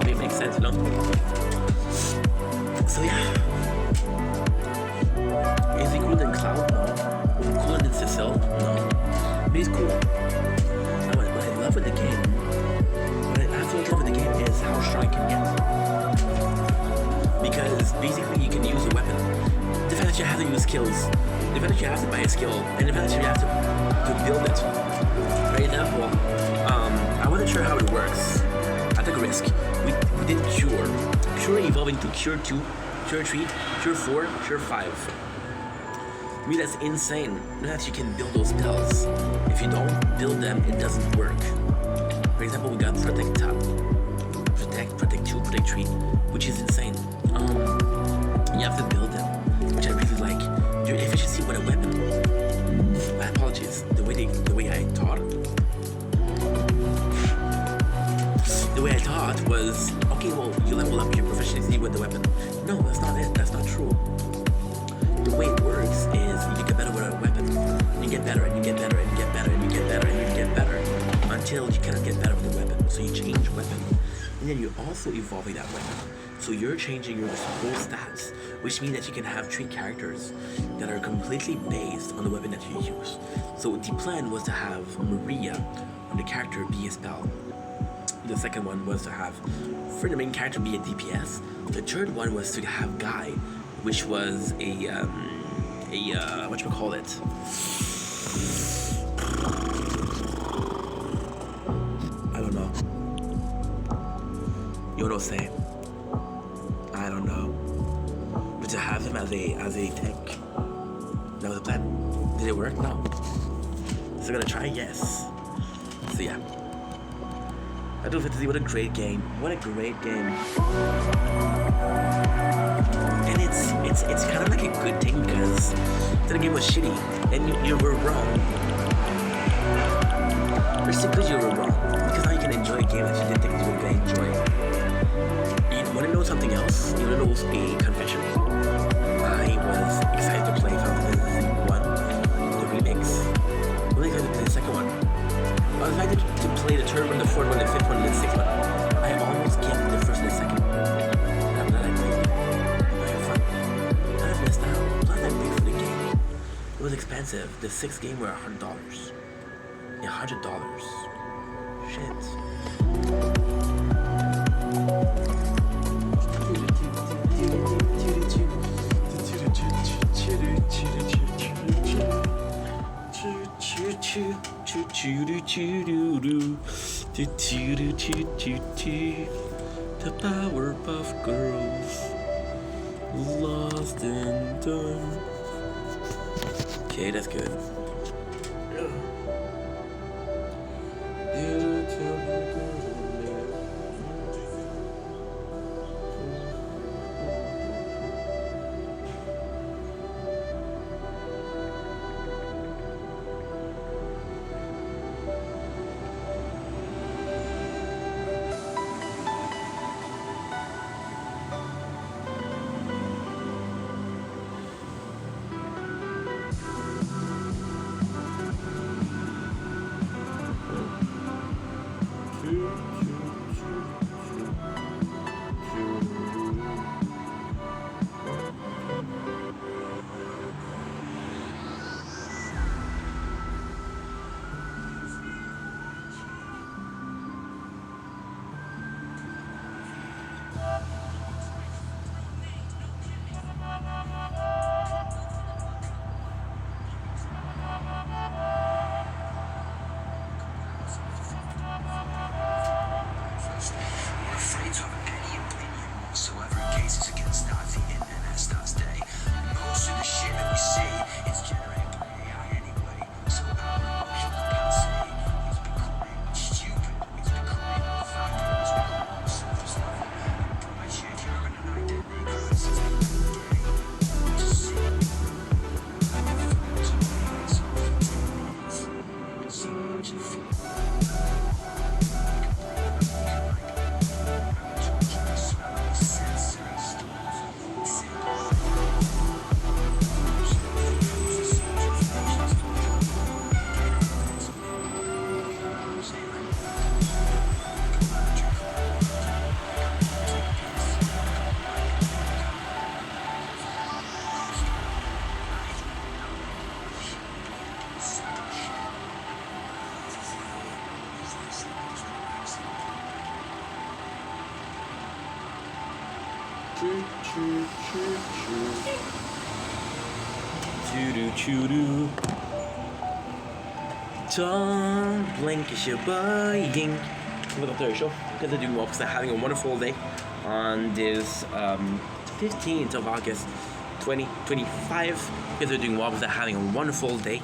It makes sense, you know? So yeah. Is he cooler than Cloud? No. Cooler than Cecil? No. But he's cool. Now, what I love with the game, what I absolutely love with the game is how strong it can get. Because basically you can use a weapon. The fact that you have to use skills, the fact that you have to buy a skill, and the fact that you have to build it, evolve into Cure 2, Cure 3, Cure 4, Cure 5. I mean, that's insane. Know that you can build those spells. If you don't build them, it doesn't work. For example, we got Protect 2, Protect 3, which is insane. You have to build them, which I really like. Your efficiency with a weapon. My apologies. The way I thought was, okay, well, you level up your proficiency with the weapon. No, that's not it. That's not true. The way it works is you get better with a weapon. You get better and you get better and you get better and you get better and you get better until you cannot get better with the weapon. So you change weapon. And then you're also evolving that weapon. So you're changing your whole stats, which means that you can have 3 characters that are completely based on the weapon that you use. So the plan was to have Maria on the character be a spell. The second one was to have, for the main character, be a DPS. The third one was to have Guy, which was whatchamacallit? I don't know. You know what I'll say? I don't know. But to have him as a tank. That was the plan. Did it work? No. So gonna try? Yes. So yeah. Final Fantasy, what a great game. What a great game. And it's kind of like a good thing because the game was shitty and you were wrong. It's so good you were wrong because now you can enjoy a game that you didn't think you were going to enjoy. You want to know something else? You want to know a confession? I was excited to play Final Fantasy 1, the remix. I'm really excited to play the second one. I was excited to play the third one, the fourth one, the fifth one, and the sixth one. I almost gave the first and the second one. I'm glad I played. I had fun. I missed out. Plus I paid for the game. It was expensive. The 6th game were $100. Yeah, $100. Shit. The Powerpuff Girls, lost and done. Okay, that's good. Choo-doo. Don't blink as you're buying. with the third show because they're doing well, because they're having a wonderful day on this 15th of August 2025, because they're doing well, because they're having a wonderful day.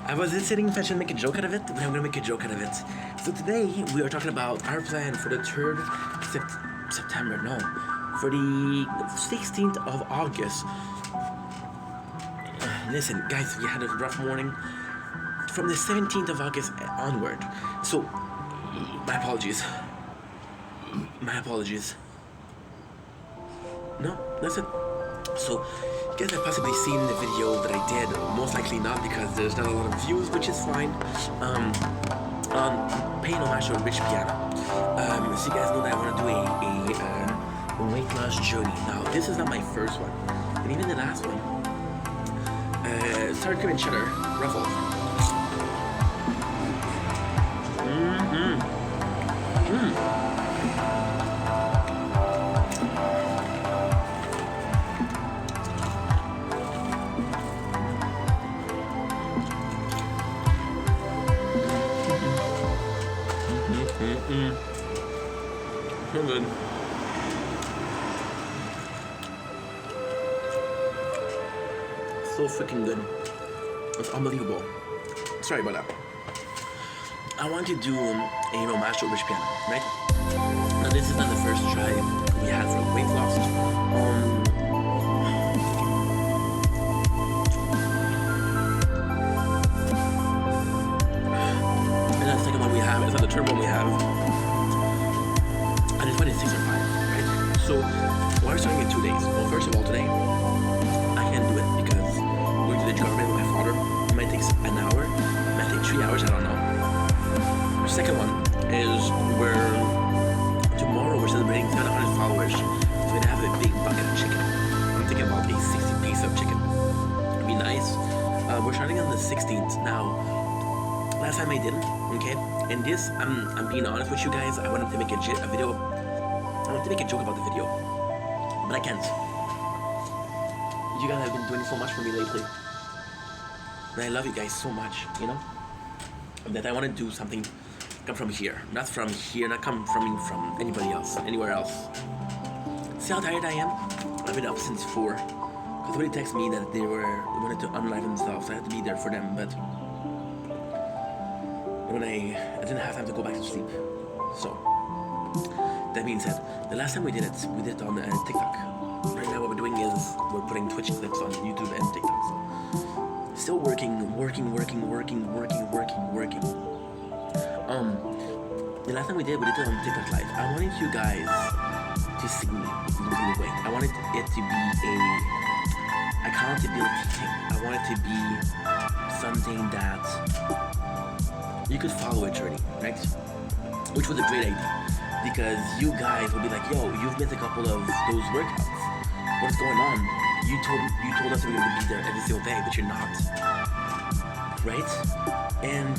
I was sitting if I should make a joke out of it, but I'm gonna make a joke out of it. So today we are talking about our plan for the 3rd September, no, for the 16th of August. Listen, guys, we had a rough morning from the 17th of August onward. So, my apologies. My apologies. No, that's it. So, you guys have possibly seen the video that I did, most likely not, because there's not a lot of views, which is fine, on paying homage to Rich Piana. So you guys know that I want to do a weight loss journey. Now, this is not my first one, and even the last one, sour cream and cheddar, Ruffles. So good. So freaking good. It's unbelievable. Sorry about that. I want to do a homage to Rich Piana, right? Now this is not the first try we had for weight loss. And that's the second one we have. It's not the third one we have. And it's 26 or 5, right? So we're starting in 2 days. Well, first of all, today I can't do it because going to the garden with my father, it might take an hour, it might take 3 hours, I don't know. The second one is where tomorrow we're celebrating 700 followers, so we're gonna have a big bucket of chicken. I'm thinking about a 60 piece of chicken. It'd be nice. We're starting on the 16th now. Last time I didn't, okay? And this, I'm being honest with you guys. I wanted to make a video. I wanted to make a joke about the video, but I can't. You guys have been doing so much for me lately, and I love you guys so much. You know that I want to do something. Come from here, not from here, not come from anybody else, anywhere else. See how tired I am? I've been up since 4. Because somebody texted me that they wanted to unalive themselves. I had to be there for them, but when I didn't have time to go back to sleep. So that being said, the last time we did it on TikTok. Right now what we're doing is we're putting Twitch clips on YouTube and TikTok. So still working. The last time we did it on TikTok Live. I wanted you guys to see me losing weight. I wanted it to be a accountability thing. I want it to be something that you could follow a journey, right? Which was a great idea, because you guys will be like, yo, you've missed a couple of those workouts. What's going on? You told us we were going to be there every single day, but you're not, right? And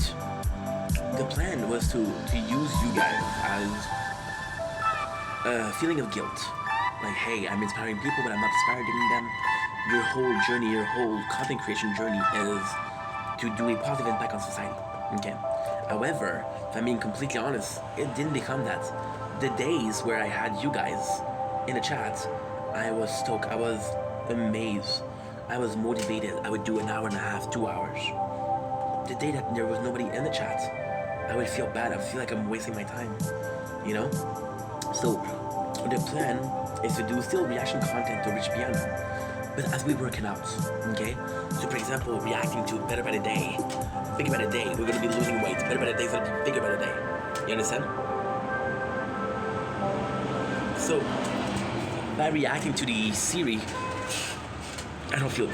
the plan was to use you guys as a feeling of guilt. Like, hey, I'm inspiring people, but I'm not inspiring them. Your whole journey, your whole content creation journey is to do a positive impact on society, okay? However, if I'm being completely honest, it didn't become that. The days where I had you guys in the chat, I was stoked, I was amazed, I was motivated. I would do an hour and a half, 2 hours. The day that there was nobody in the chat, I would feel bad. I would feel like I'm wasting my time, you know? So the plan is to do still reaction content to Rich Piana, but as we work it out, okay? So for example, reacting to Better by the Day, Bigger by the Day, we're gonna be losing weight. Better by the Day is gonna be bigger by the day. You understand? So by reacting to the series, I don't feel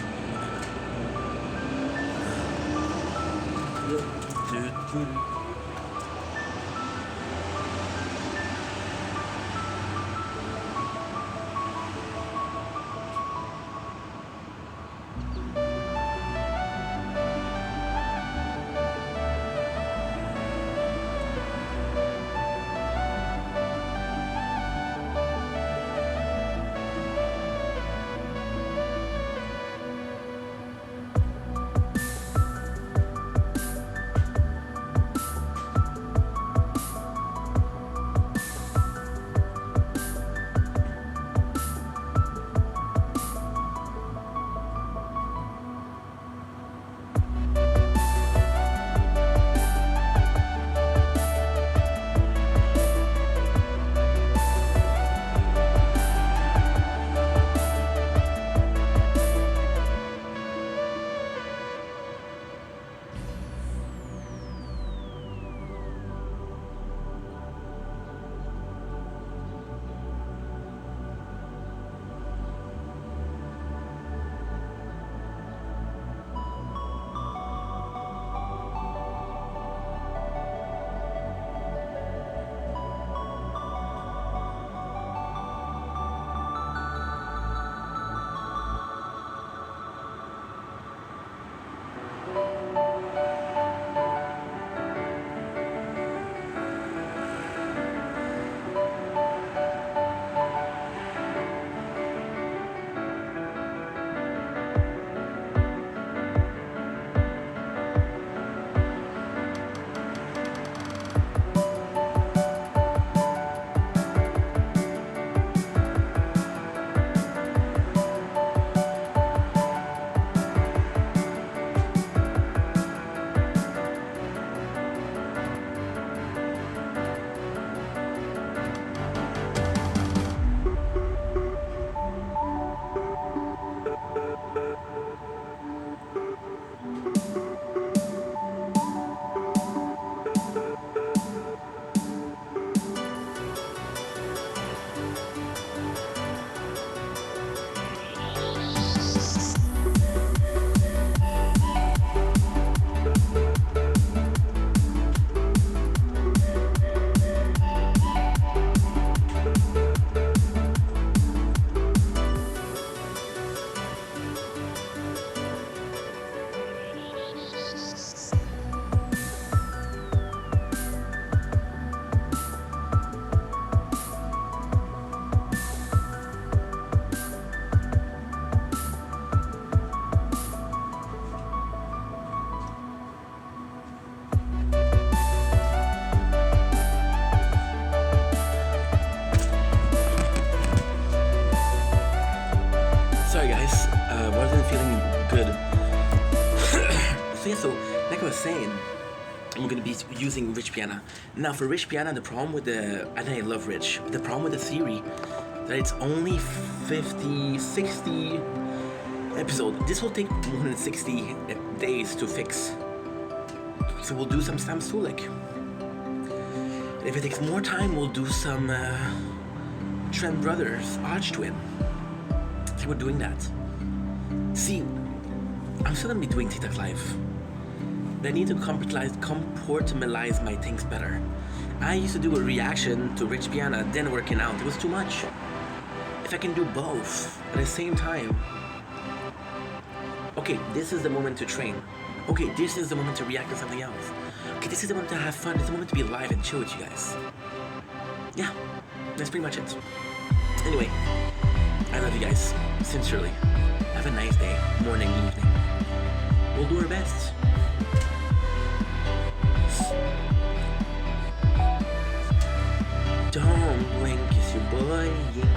So yeah, so like I was saying, I'm gonna be using Rich Piana. Now for Rich Piana, the problem with and I love Rich, the problem with the theory that it's only 50, 60 episodes. This will take more than 60 days to fix. So we'll do some Sam Sulek. If it takes more time, we'll do some Trent Brothers, Arch Twin. So we're doing that. See, I'm still gonna be doing TikTok Live. But I need to compartmentalize my things better. I used to do a reaction to Rich Piana, then working out. It was too much. If I can do both at the same time. Okay, this is the moment to train. Okay, this is the moment to react to something else. Okay, this is the moment to have fun. This is the moment to be alive and chill with you guys. Yeah, that's pretty much it. Anyway, I love you guys, sincerely. Have a nice day, morning, evening. We'll do our best. Don't blink, it's your boy Yink.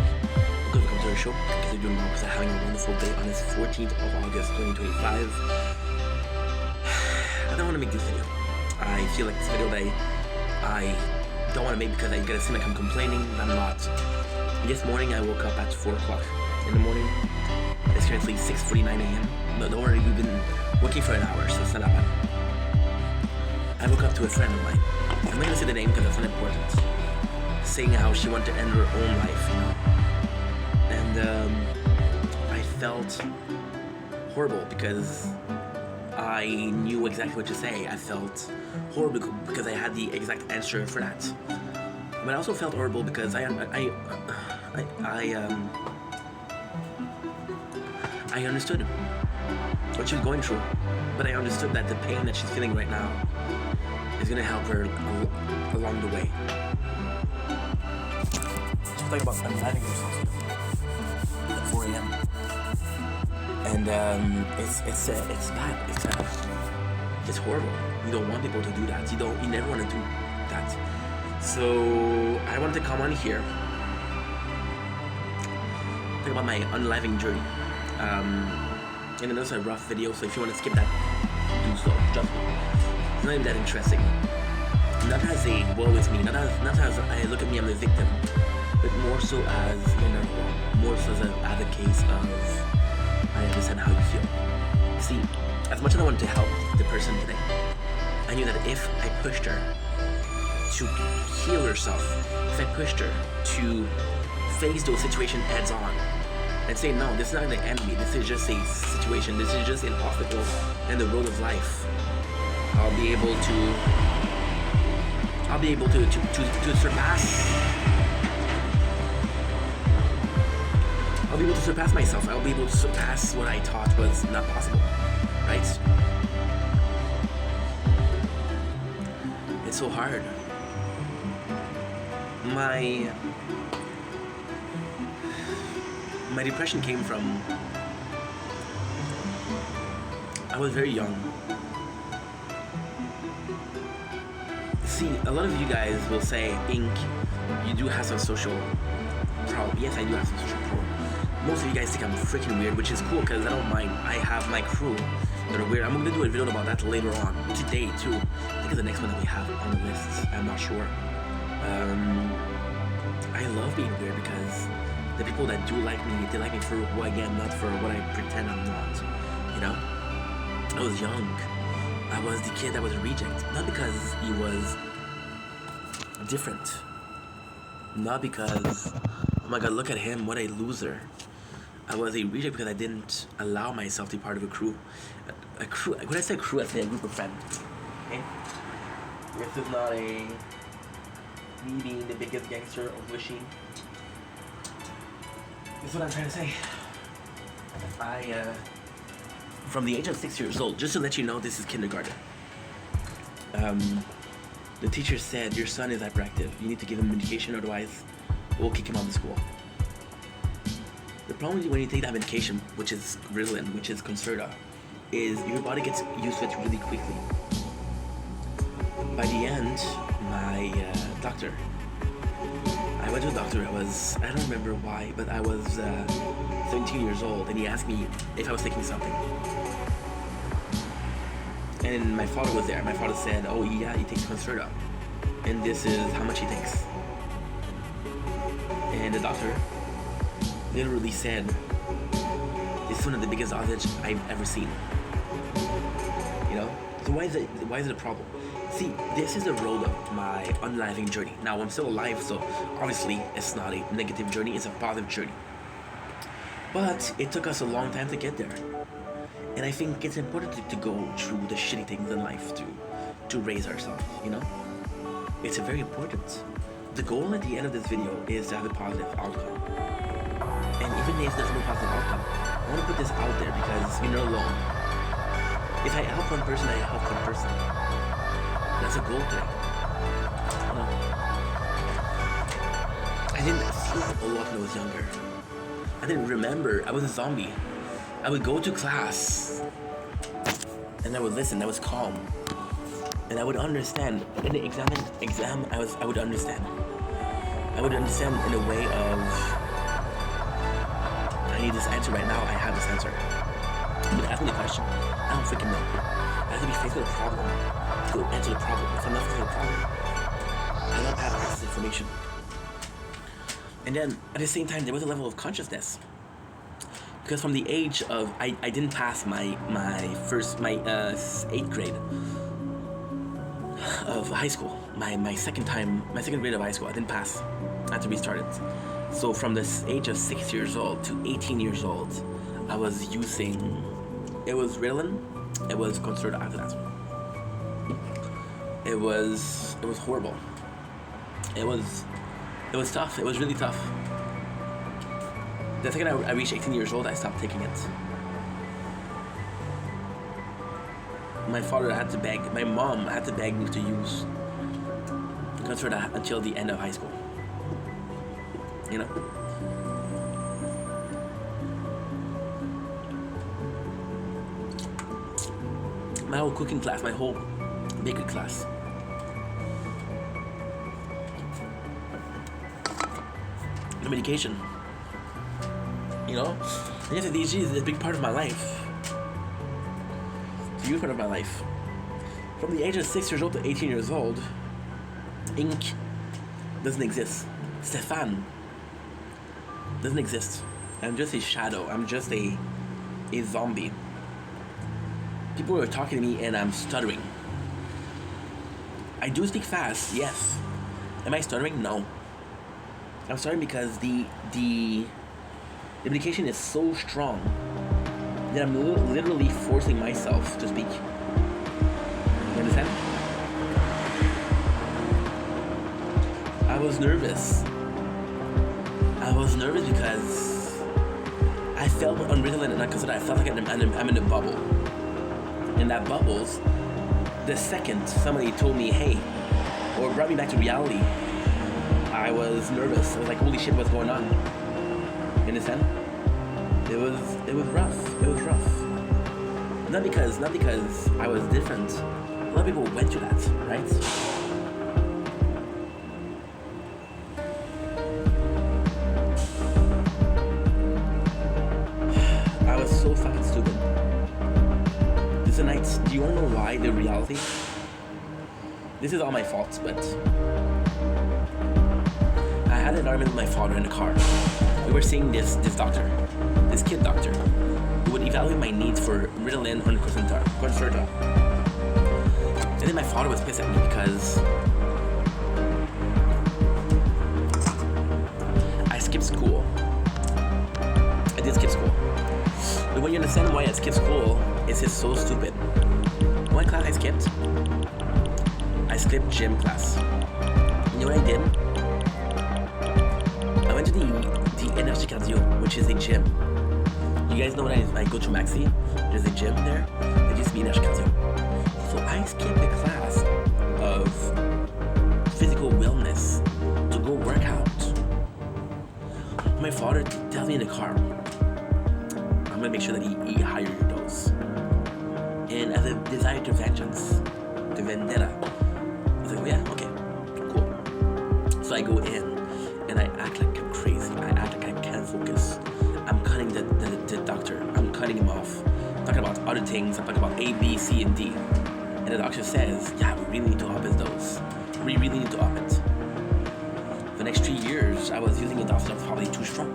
Welcome to our show. Because you're doing well, because I'm having a wonderful day on this 14th of August, 2025. I don't want to make this video. I feel like this video that I don't want to make because I gotta seem like I'm complaining. I'm not. This morning I woke up at 4 o'clock in the morning. It's currently 6:49 a.m. No, don't worry, we've been working for an hour, so it's not that bad. I woke up to a friend of mine. I'm not gonna say the name because that's not important. Saying how she wanted to end her own life, you know. And I felt horrible because I knew exactly what to say. I felt horrible because I had the exact answer for that. But I also felt horrible because I understood what she was going through. But I understood that the pain that she's feeling right now is gonna help her along the way. She's talking about unaliving herself at 4 a.m. And it's bad. It's horrible. You don't want people to do that. You never want to do that. So I wanted to come on here, talk about my unaliving journey. And it was a rough video, so if you want to skip that, do so. Trust me. It's not even that interesting. Not as a woe is me, not as I look at me, I'm a victim, but more so as, you know, more so as a case of I understand how you feel. See, as much as I wanted to help the person today, I knew that if I pushed her to heal herself, if I pushed her to face those situations heads on and say, no, this is not going to end me, this is just a situation, this is just an obstacle in the road of life, I'll be able to surpass. I'll be able to surpass myself. I'll be able to surpass what I thought was not possible, right? It's so hard. My depression came from, I was very young. See, a lot of you guys will say, Ink, you do have some social problem. Yes, I do have some social problem. Most of you guys think I'm freaking weird, which is cool because I don't mind. I have my crew that are weird. I'm gonna do a video about that later on, today too. I think it's the next one that we have on the list. I'm not sure. I love being weird because the people that do like me, they like me for who I am, not for what I pretend I'm not. You know? I was young. I was the kid that was a reject. Not because he was different. Not because, oh my god, look at him, what a loser. I was a reject because I didn't allow myself to be part of a crew. A crew, when I say crew, I say a group of friends. Okay? This is not me being the biggest gangster of wishing. That's what I'm trying to say. From the age of 6 years old, just to let you know, this is kindergarten. The teacher said, your son is hyperactive. You need to give him medication, otherwise we'll kick him out of school. The problem is when you take that medication, which is Ritalin, which is Concerta, is your body gets used to it really quickly. By the end, my doctor, I went to a doctor, I don't remember why, but I was 17 years old, and he asked me if I was taking something. And my father was there. My father said, "Oh yeah, he takes Concerta, and this is how much he takes." And the doctor literally said, "This is one of the biggest dosage I've ever seen." You know? So why is it a problem? See, this is the road of my unliving journey. Now I'm still alive, so obviously it's not a negative journey, it's a positive journey. But it took us a long time to get there. And I think it's important to go through the shitty things in life to raise ourselves, you know? It's very important. The goal at the end of this video is to have a positive outcome. And even if there's no positive outcome, I want to put this out there because you're not alone. If I help one person, I help one person. That's a goal today. You know? I didn't sleep a lot when I was younger. I didn't remember. I was a zombie. I would go to class and I would listen. I was calm, and I would understand. In the exam, I would understand. I would understand in a way of, I need this answer right now. I have this answer. But ask me the question. I don't freaking know. I have to be faced with a problem to answer the problem. If I'm not faced with a problem, I don't have access to information. And then at the same time, there was a level of consciousness. Because from the age of, I didn't pass my 8th grade of high school. My second grade of high school, I didn't pass. I had to restart it. So from this age of 6 years old to 18 years old, I was using, it was Ritalin, it was Concerta after that. It was horrible. It was tough, it was really tough. The second I reached 18 years old, I stopped taking it. My father had to beg, my mom had to beg me to use Concerta until the end of high school. You know? My whole cooking class, my whole bakery class. The medication. You know? And yes, ADHD is a big part of my life. It's a huge part of my life. From the age of 6 years old to 18 years old, ink doesn't exist. Stefan doesn't exist. I'm just a shadow. I'm just a zombie. People are talking to me and I'm stuttering. I do speak fast, yes. Am I stuttering? No. I'm stuttering because the medication is so strong that I'm literally forcing myself to speak. You understand? I was nervous. I was nervous because I felt on Ritalin and because I felt like I'm in a bubble. In that bubbles, the second somebody told me, hey, or brought me back to reality, I was nervous. I was like, holy shit, what's going on? You understand? It was rough. It was rough. Not because I was different. A lot of people went through that, right? I was so fucking stupid. Tonight, do you want to know why the reality? This is all my fault, but I had an argument with my father in the car. We were seeing this doctor, this kid doctor, who would evaluate my needs for Ritalin or Concerta. And then my father was pissed at me because I skipped school. I did skip school. But when you understand why I skipped school, it's just so stupid. One class I skipped gym class. You know what I did? I went to the Energy Cardio, which is a gym. You guys know when I go to Maxi, there's a gym there. It used to be Energy Cardio. So I skipped the class of physical wellness to go work out. My father tells me in the car, I'm gonna make sure that he higher your dose. And as a desire to vengeance, to vendetta, I was like, oh yeah, okay, cool. So I go in and I act like I'm crazy. I act like I can't focus. I'm cutting the doctor. I'm cutting him off. Talking about other things. I'm talking about A, B, C, and D. And the doctor says, yeah, we really need to up his dose. We really need to up it. For the next 3 years, I was using a dose that was probably too strong.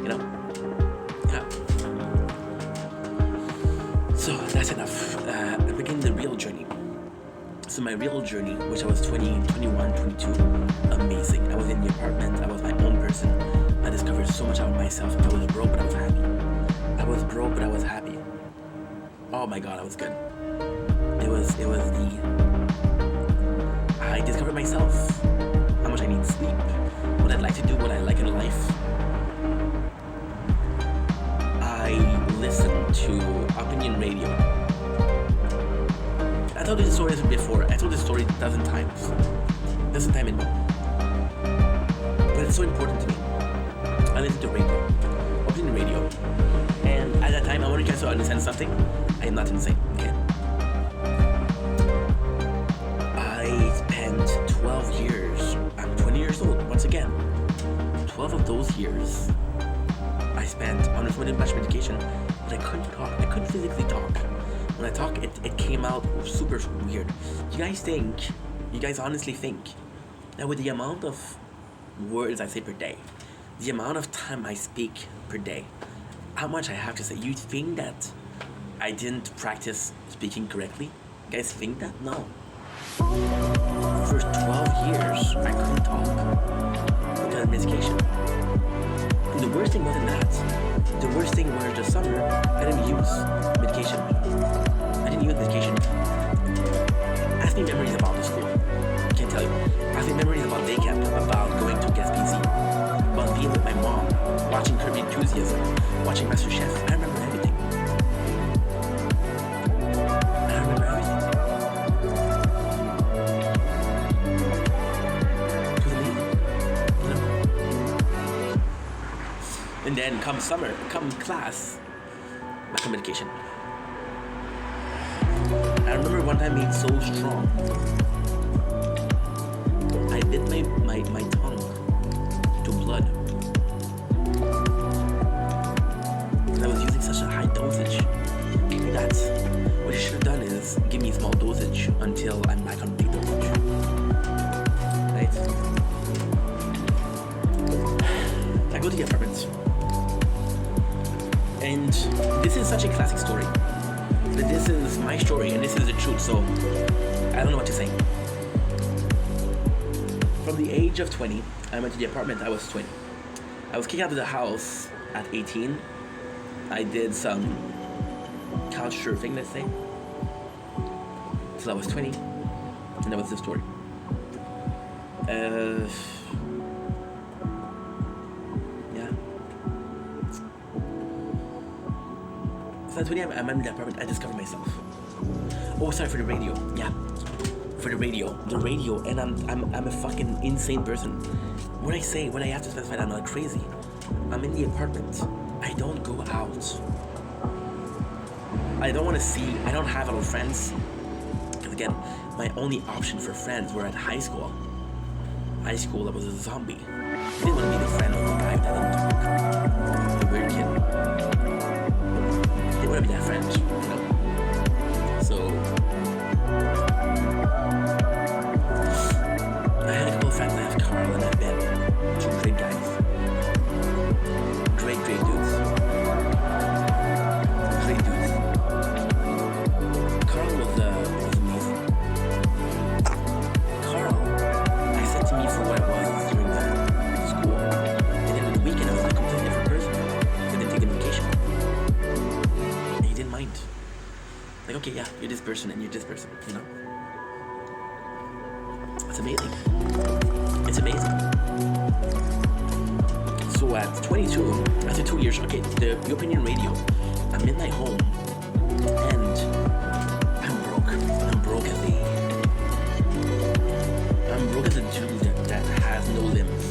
You know? Yeah. So that's enough. I begin the real journey. So my real journey, which I was 20, 21, 22, amazing. I was in the apartment. I was my own person. I discovered so much about myself. I was broke, but I was happy. I was broke, but I was happy. Oh my God, I was good. I discovered myself, how much I need sleep, what I'd like to do, what I like in life. I listened to opinion radio. I told you the story before. I told this story a dozen times. Doesn't time anymore. But it's so important to me. I listened to radio, opinion radio. And at that time, I want you guys to understand something. I am not insane, okay? I spent 12 years. I'm 20 years old, once again. 12 of those years, I spent on much medication, but I couldn't talk. I couldn't physically talk. When I talk, it came out super weird. You guys honestly think that with the amount of words I say per day, the amount of time I speak per day, how much I have to say, you think that I didn't practice speaking correctly? You guys think that? No. For 12 years, I couldn't talk because of medication. And the worst thing wasn't that. The worst thing was the summer, I didn't use medication. Ask me memories about the school. I can't tell you. Ask me memories about day camp, about going to Gaspésie, about being with my mom, watching Curb Your Enthusiasm, watching Master Chef. I remember everything. It was amazing. You know? And then come summer, come class, back on medication. I remember one time being so strong. I bit my tongue to blood. I was using such a high dosage that what you should have done is give me a small dosage until I'm back on big dosage. Right? I go to the apartment. And this is such a classic story. But this is my story and this is the truth, so I don't know what to say. From the age of 20, I went to the apartment. I was 20. I was kicked out of the house at 18. I did some couch surfing, let's say. So I was 20, and that was the story. Yeah. So at 20, I'm in the apartment. I discovered myself. Oh, sorry for the radio. Yeah. For the radio, and I'm a fucking insane person. When I have to specify that I'm not crazy, I'm in the apartment. I don't go out. I don't want to see. I don't have a lot of friends. Because again, my only option for friends were at high school. High school, I was a zombie. I didn't want to be the friend of a guy that didn't talk. The weird kid. I didn't want to be that friend, you know. So I had a couple of friends. I have Carl and I have Ben. Two great guys. Great dudes. Great dudes. Carl was amazing. Carl, I said to me for what I was during the school. And then on the weekend I was a completely different person. And then taking vacation. And he didn't mind. Like, okay, yeah, you're this person and you're this person, you know? It's amazing. It's amazing. So at 22, after 2 years, okay, the opinion radio, I'm in my home and I'm broke. I'm broke as a dude that has no limbs.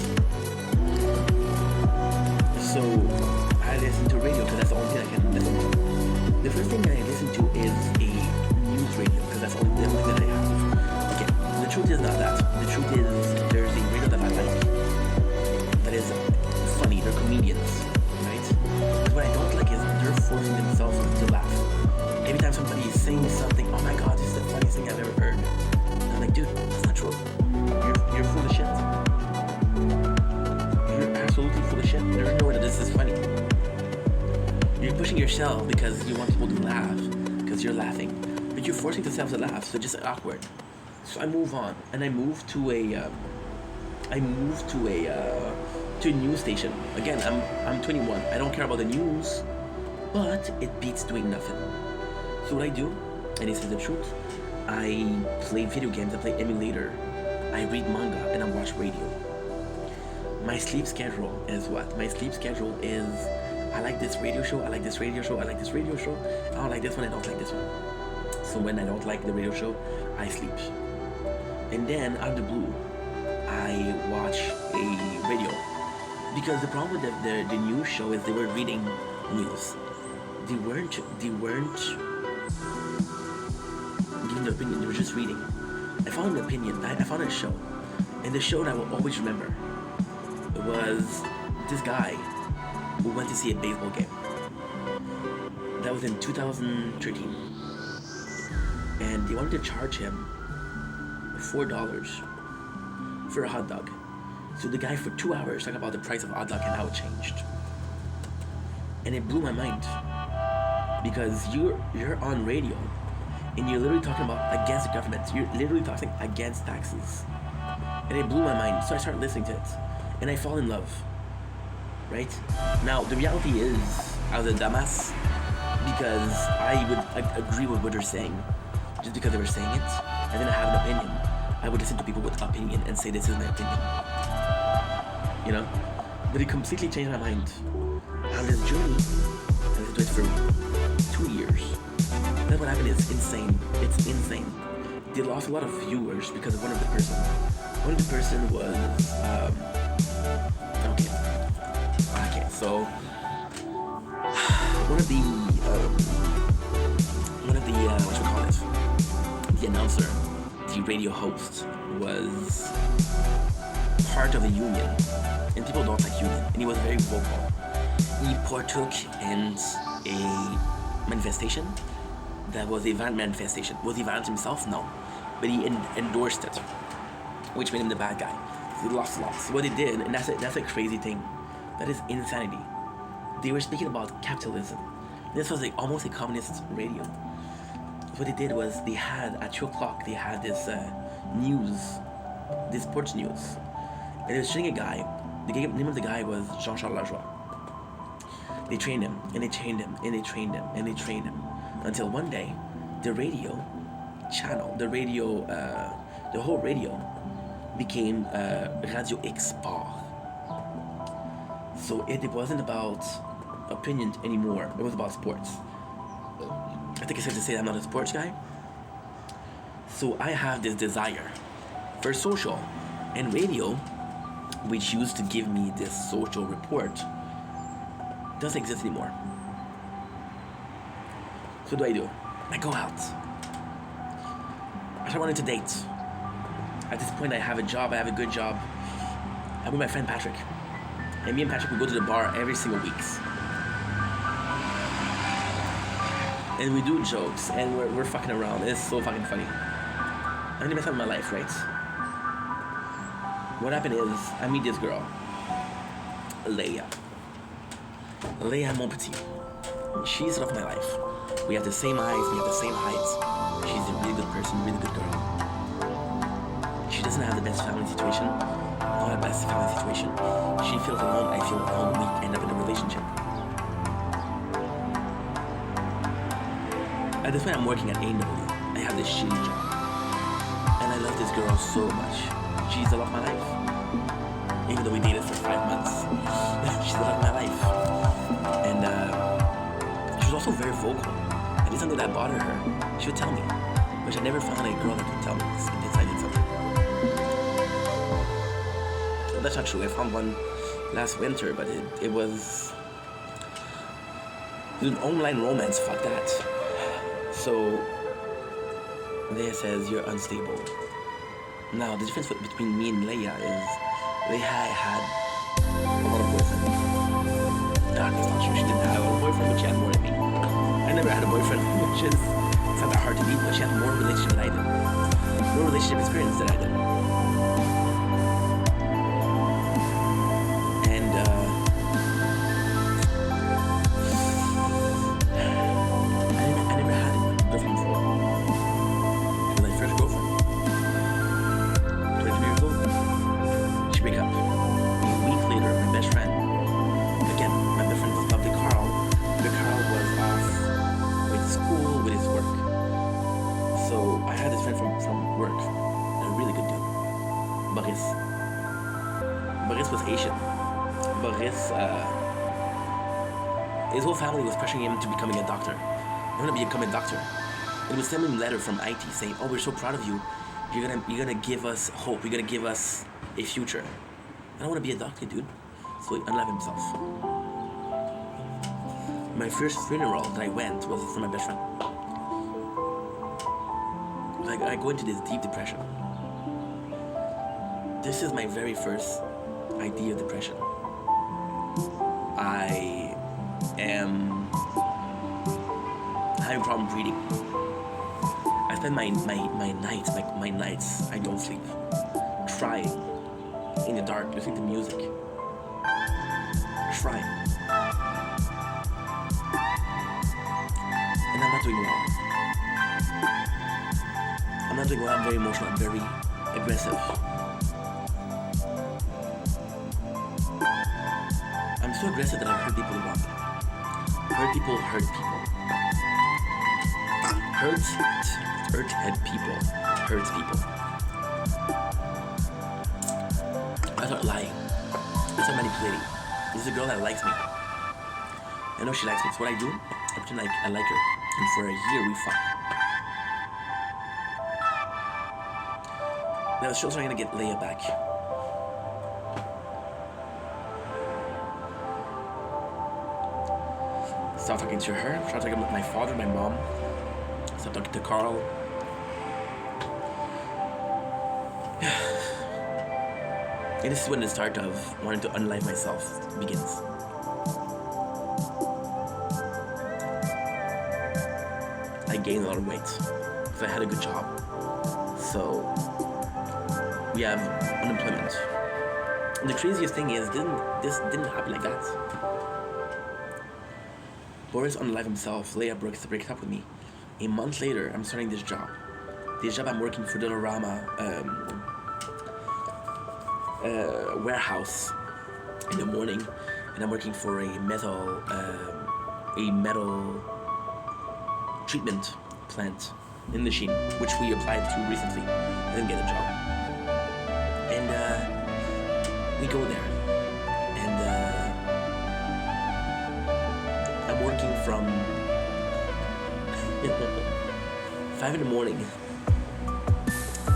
So I listen to radio because that's the only thing I can listen to. The first thing that I listen to is a news radio because that's the only thing that I have. Okay, the truth is not that. The truth is there's a radio that I like that is funny. They're comedians, right? But what I don't like is they're forcing themselves to laugh. saying something, oh my god, this is the funniest thing I've ever heard. And I'm like, dude, that's not true. You're full of shit. You're absolutely full of shit. There's no way that this is funny. You're pushing yourself because you want people to laugh, because you're laughing. But you're forcing yourself to laugh, so it's just awkward. So I move on, and I move to a news station. Again, I'm 21. I don't care about the news, but it beats doing nothing. So what I do, and this is the truth, I play video games, I play emulator, I read manga, and I watch radio. My sleep schedule is what? My sleep schedule is I like this radio show, I like this radio show, I like this radio show, I don't like this one, I don't like this one. So when I don't like the radio show, I sleep. And then out of the blue, I watch a radio. Because the problem with the news show is they were reading news. They weren't giving their opinion, they were just reading. I found an opinion, I found a show. And the show that I will always remember was this guy who went to see a baseball game. That was in 2013. And they wanted to charge him $4 for a hot dog. So the guy for 2 hours talked about the price of hot dog and how it changed. And it blew my mind. Because you're on radio and you're literally talking about against the government. You're literally talking against taxes. And it blew my mind. So I started listening to it. And I fall in love. Right? Now the reality is I was a dumbass because I would agree with what they're saying. Just because they were saying it. I didn't have an opinion. I would listen to people with opinion and say this is my opinion. You know? But it completely changed my mind. On this journey, I listened to it for 2 years. Then what happened is insane. It's insane. They lost a lot of viewers because of one of the person. One of the person was okay, so one of the what you call it? The announcer, the radio host, was part of the union, and people don't like union, and he was very vocal. He partook in a manifestation that was a violent manifestation. Was he violent himself? No, but he endorsed it, which made him the bad guy. So he lost a lot. So what he did, and that's a crazy thing, that is insanity. They were speaking about capitalism. This was almost a communist radio. What they did was they had at 2 o'clock they had this news, this sports news, and they were shooting a guy. The name of the guy was Jean-Charles Lajoie. They trained him and they trained him and they trained him and they trained him until one day the radio channel, the whole radio became Radio X Sport. So it wasn't about opinion anymore. It was about sports. I think it's safe to say that I'm not a sports guy. So I have this desire for social, and radio, which used to give me this social report, doesn't exist anymore. So what do? I go out. I start wanting to date. At this point I have a job, I have a good job. I'm with my friend Patrick. And me and Patrick would go to the bar every single week. And we do jokes, and we're fucking around. It's so fucking funny. I'm the best time of my life, right? What happened is, I meet this girl, Leia Montpetit. She's the love of my life. We have the same eyes, we have the same heights. She's a really good person, really good girl. She doesn't have the best family situation, not the best family situation. She feels alone, I feel alone, we end up in a relationship. At this point I'm working at A&W. I have this shitty job. And I love this girl so much. She's the love of my life. Even though we dated for 5 months, she's the love of my life. And she was also very vocal. If it's something that bothered her, she would tell me. Which I never found a girl that could tell me this I did something. Well, that's not true. I found one last winter, but it was an online romance. Fuck that. So Leia says you're unstable. Now the difference between me and Leia is Leia had a lot of boyfriends. No, that's not true. She didn't have a boyfriend, but she had more than me. I never had a boyfriend, which is It's not that hard to beat, but she had more relationship than I did. More relationship experience than I did. And I never had a girlfriend before. It was my first girlfriend. 22 years old. She break up. A week later, my best friend. Again, my best friend was lovely Carl. But Carl was off with school, with his work. So I had this friend from work. A really good dude. Boris. Boris was Asian. Boris, his whole family was pressuring him to becoming a doctor. I want to become a doctor. And he was sending me a letter from IT saying, "Oh, we're so proud of you. You're gonna give us hope. You're gonna give us a future." I don't want to be a doctor, dude. So he unlived himself. My first funeral that I went was for my best friend. Like, I go into this deep depression. This is my very first idea of depression. I am having a problem breathing. I spend my nights, I don't sleep. Trying in the dark, listening to music. Trying. And I'm not doing well. I'm not doing well, I'm very emotional, I'm very aggressive. I'm so aggressive that I hurt people wrong. Hurt people hurt people. Hurt people hurts people. I start lying. I start manipulating. This is a girl that likes me. I know she likes me. So what I do, I pretend like I like her. And for a year we fuck. Now the show's not gonna get Leia back. Start talking to her, start talking about my father, my mom, start talking to Carl. And this is when the start of wanting to unlive myself begins. I gained a lot of weight because I had a good job. So we have unemployment. And the craziest thing is, this didn't happen like that. Boris unalived himself. Leia breaks up with me. A month later, I'm starting this job. This job, I'm working for Dollarama warehouse in the morning, and I'm working for a metal treatment plant in Lachine, which we applied to recently. I didn't get a job, and we go there, and I'm working from 5 in the morning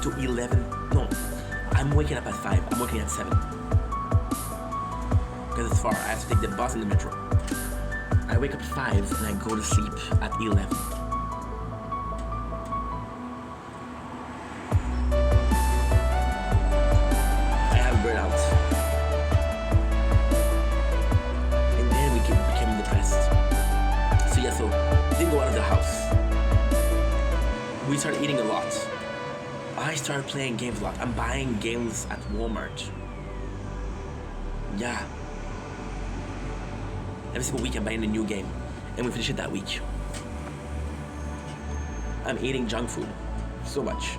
to 11. No, I'm waking up at 5. I'm working at 7 because it's far. I have to take the bus and the metro. I wake up at 5 and I go to sleep at 11. I have burnout, and then we became depressed. So yeah, so didn't go out of the house. We started eating a lot. I started playing games a lot. I'm buying games at Walmart. Yeah. Every single week I'm buying a new game. And we finish it that week. I'm eating junk food. So much.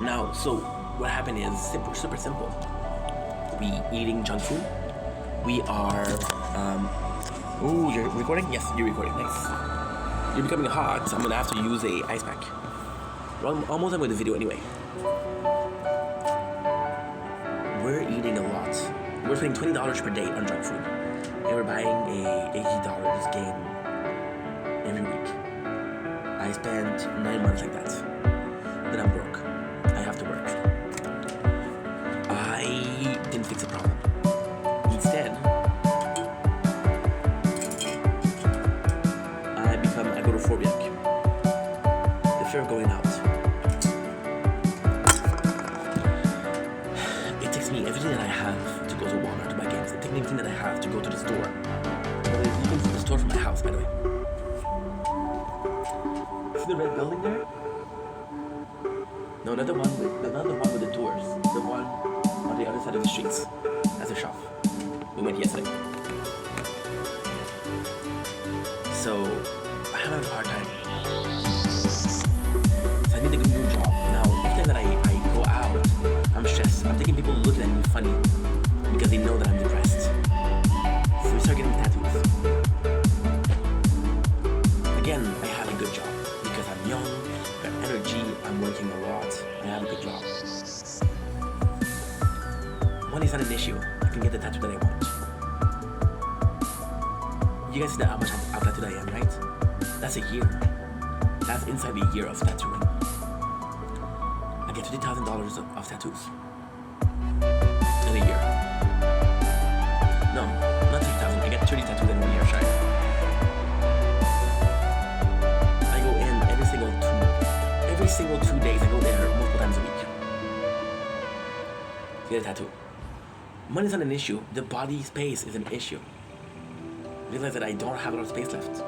Now, so what happened is super simple. We eating junk food. We are, ooh, you're recording? Yes, you're recording. Nice. You're becoming hot, so I'm gonna have to use a ice pack. Well, I'm almost done with the video anyway. We're eating a lot. We're spending $20 per day on junk food. And we're buying a $80 game every week. I spent 9 months like that. Then I'm broke. I have to work. I didn't fix the problem. Instead, I go to agoraphobia. The fear of going out. It takes me everything that I have to go to Walmart to buy games. It takes me everything that I have to go to the store. Well, you can see the store from my house, by the way. See the red building there? No, not the one with the doors. The one on the other side of the streets. That's a shop. We went yesterday. So I have a hard time. So I need a new job. Now, every time that I go out, I'm stressed. I'm thinking people looking at me funny because they know that I'm depressed. So we start getting tattoos. Again, I have a good job because I'm young, got energy, I'm working a lot, I have a good job. Money's not an issue. I can get the tattoo that I want. You guys see how much how tattooed I am, right? That's a year. That's inside the year of tattooing. I get $50,000 of tattoos in a year. No, not 50,000. I get 30 tattoos in 1 year, shy. I go in every single 2 days. I go there multiple times a week to get a tattoo. Money's not an issue. The body space is an issue. Realize that I don't have a lot of space left.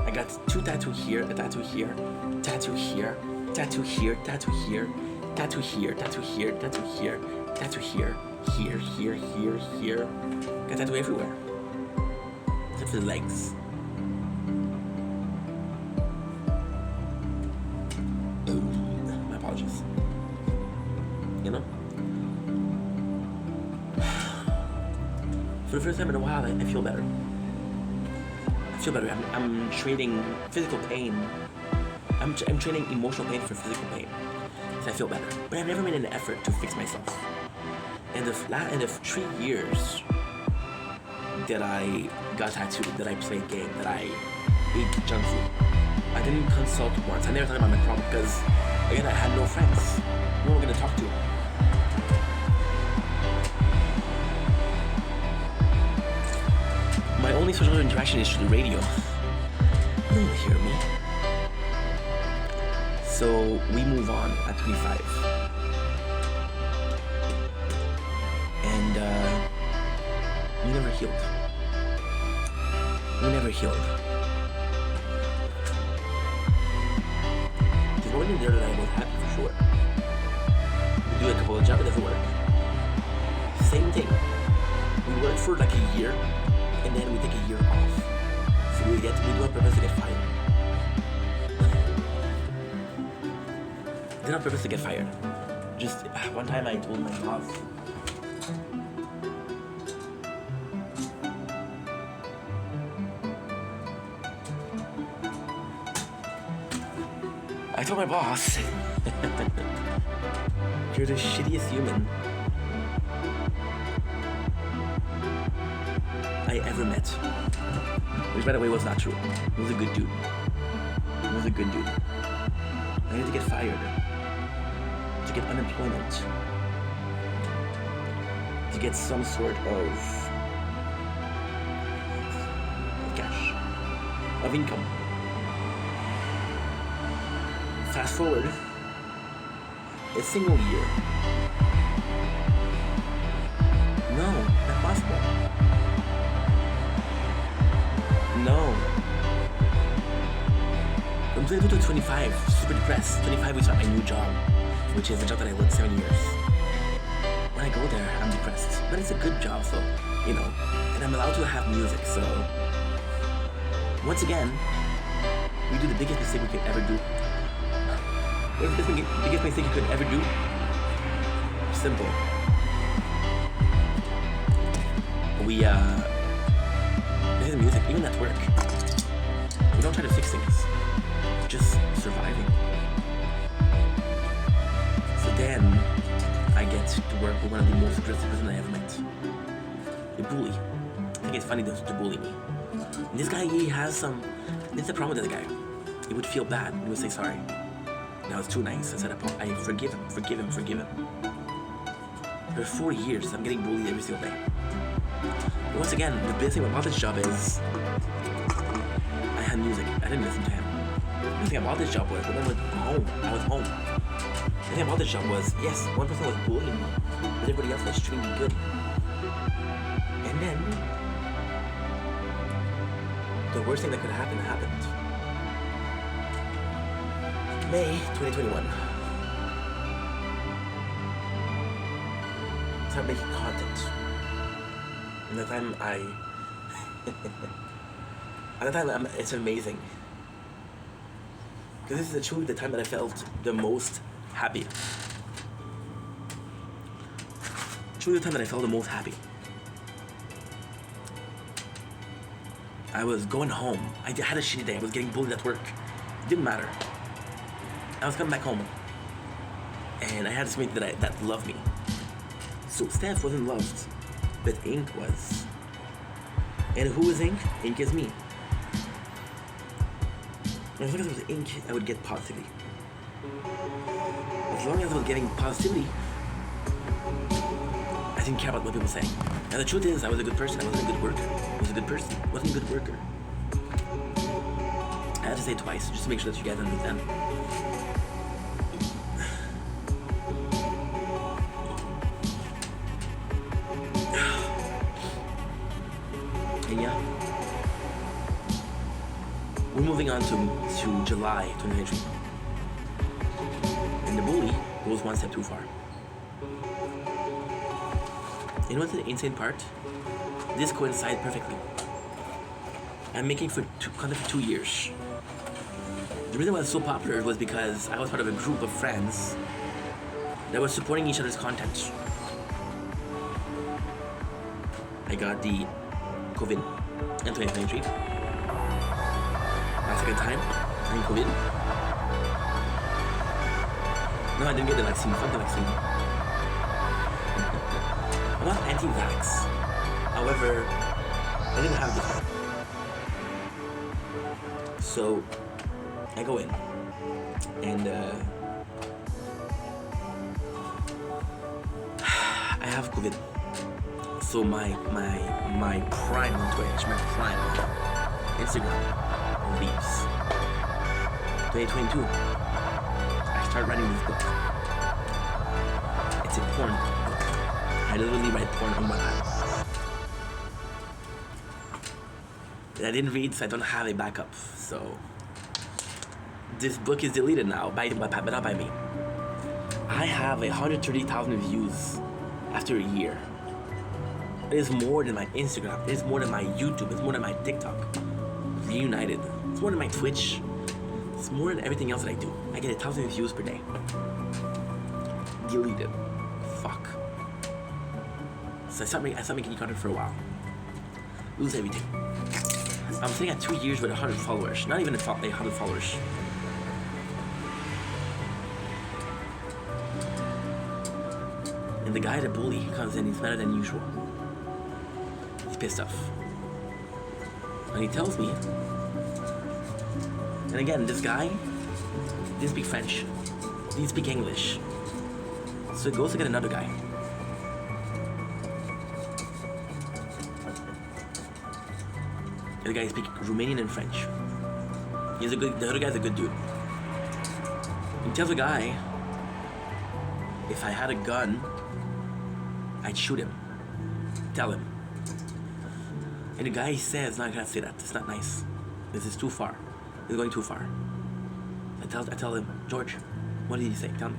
I got 2 tattoos here, a tattoo here, tattoo here, tattoo here, tattoo here, tattoo here, tattoo here, tattoo here, tattoo here, here, here, here, here. Got tattoo everywhere. Except for the legs. My apologies. You know? For the first time in a while, I feel better. I feel better. I'm trading physical pain. I'm trading emotional pain for physical pain. So I feel better. But I've never made an effort to fix myself. In the 3 years that I got tattooed, that I played game, that I ate junk food, I didn't consult once. I never thought about my problem because, again, I had no friends. Who am I going to talk to? My only social interaction is through the radio. You don't hear me. So we move on at 25. And we never healed. We never healed. There's one in there that I was happy for sure. We do a couple of jobs, it doesn't work. Same thing. We work for like a year, and then we take a year off. So we do on purpose to get fired. Did on purpose to get fired. Just one time I told my boss, you're the shittiest human I ever met. Which, by the way, was not true. He was a good dude. He was a good dude. I had to get fired. To get unemployment. To get some sort of cash. Of income. Fast forward a single year. No, not possible. No. From 22 to 25, super depressed. 25 we start my new job, which is a job that I worked 7 years. When I go there, I'm depressed. But it's a good job, so, you know. And I'm allowed to have music, so. Once again, we do the biggest mistake we could ever do. What's the biggest mistake you could ever do? Simple. This is music, even at work. We don't try to fix things. Just surviving. So then, I get to work with one of the most aggressive person I ever met. The bully. I think it's funny to bully me. And this guy, there's a problem with this guy. He would feel bad. He would say sorry. And I was too nice. I said, I forgive him. For 4 years, I'm getting bullied every single day. But once again, the best thing about this job is I had music. I didn't listen to him. The thing about this job was when I went home, I was home. The thing about this job was, yes, one person was bullying me, but everybody else was treating me good. And then, the worst thing that could happen happened. May 2021. Start making content. And the time at the time, it's amazing. Because this is truly the time that I felt the most happy. Truly the time that I felt the most happy. I was going home. I had a shitty day. I was getting bullied at work. It didn't matter. I was coming back home. And I had this mate that loved me. So Steph wasn't loved, but Ink was. And who is Ink? Ink is me. As long as it was Ink, I would get positivity. As long as I was getting positivity, I didn't care about what people were saying. And the truth is, I was a good person. I wasn't a good worker. I was a good person. I wasn't a good worker. I had to say it twice, just to make sure that you guys understand. And yeah. We're moving on to July 2023. And the bully goes one step too far. You know what's the insane part? This coincided perfectly. I'm making content for 2 years. The reason why I was so popular was because I was part of a group of friends that were supporting each other's content. I got the COVID in 2023. My second time having COVID. No, I didn't get the vaccine. Fuck the vaccine. I'm not anti-vax. However, I didn't have this one. So, I go in. And, I have COVID. So my prime on Twitch, my prime on Instagram leaves. 2022. I start writing this book. It's a porn book. I literally write porn on my iPad. I didn't read, so I don't have a backup. So this book is deleted now, but not by me. I have 130,000 views after a year. It is more than my Instagram. It is more than my YouTube. It's more than my TikTok. Reunited. It's more than my Twitch. It's more than everything else that I do. I get 1,000 views per day. Deleted. Fuck. So I stopped making content for a while. Lose everything. I'm sitting at 2 years with 100 followers. Not even 100 followers. And the guy, the bully, comes in. He's better than usual. He's pissed off. And he tells me, and again, this guy didn't speak French, didn't speak English. So he goes to get another guy. The other guy speaks Romanian and French. The other guy's a good dude. He tells the guy, if I had a gun, I'd shoot him. Tell him. And the guy says, no, I can't say that. It's not nice. This is too far. It's going too far. I tell him, George, what did he say? Tell me.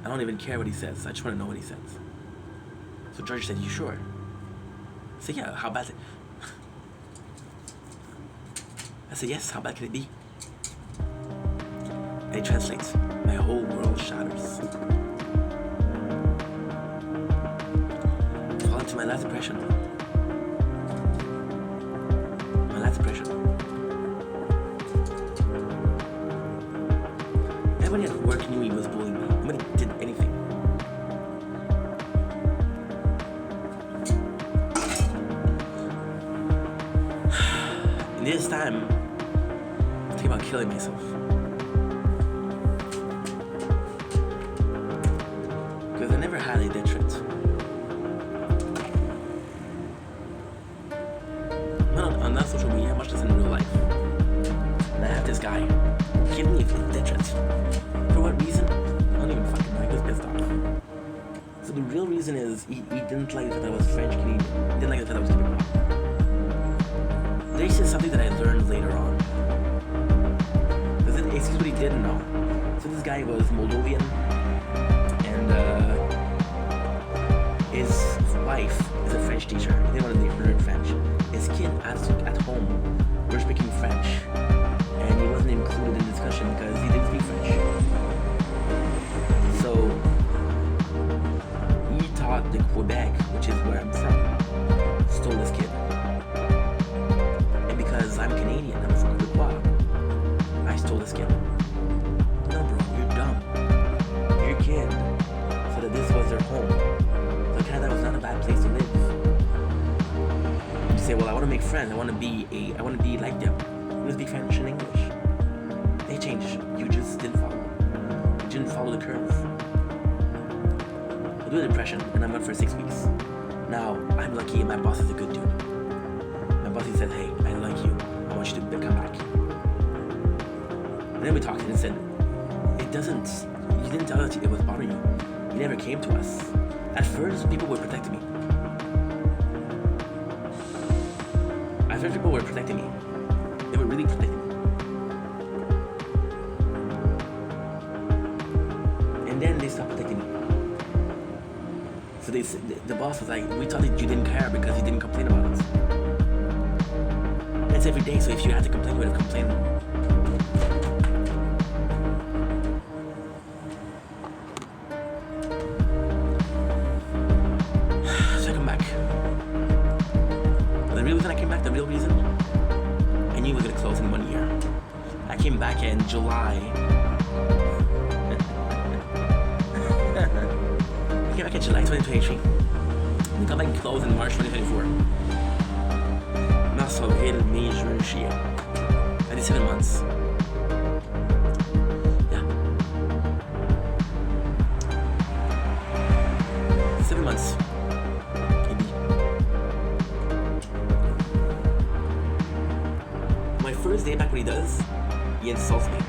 I don't even care what he says. I just want to know what he says. So George said, you sure? I said, yeah, how bad is it? I said, yes, how bad can it be? And he translates. My whole world shatters. I fall into my last depression. My last depression. Everybody at work knew he was bullying me. Nobody did anything. And this time, I think about killing myself. Because I never had a death threat. Not social media, much less in real life. And I have this guy give me a death threat. For what reason? I don't even fucking know. He was pissed off. So the real reason is he didn't like that I was French Canadian. He didn't like that I was Quebecois. There's just something that I learned later on. Because it excuse what he didn't know. So this guy was Moldovan, and his wife is a French teacher. They wanted to learn French. His kid at home were speaking French, and he wasn't included in the discussion because he didn't speak French. So he taught the Quebec, which is where I'm from, stole this kid. And because I'm Canadian, I'm from Quebec, I stole this kid. No, bro, you're dumb. Your kid said that this was their home. So Canada was not a bad place to live. You say, well, I want to make friends. I want to be like them. I want to speak French and English. They changed. You just didn't follow. You didn't follow the curve. I do a depression, and I'm out for 6 weeks. Now, I'm lucky, and my boss is a good dude. My boss, he said, hey, I like you. I want you to come back. And then we talked and he said, you didn't tell us it was bothering you. You never came to us. At first, people were protecting me. At first, people were protecting me. They were really protecting me. And then they stopped protecting me. So the boss was like, we thought that you didn't care because you didn't complain about it. It's every day, so if you had to complain, you would have complained. So I come back. The real reason I came back, I knew it was going to close in 1 year. I came back in July. I came back in July 2023. We come back and close in March 2024. Mars, avril, May, June, Juillet. I did 7 months. Yeah. 7 months. Maybe. My first day back, what he does, he insults me.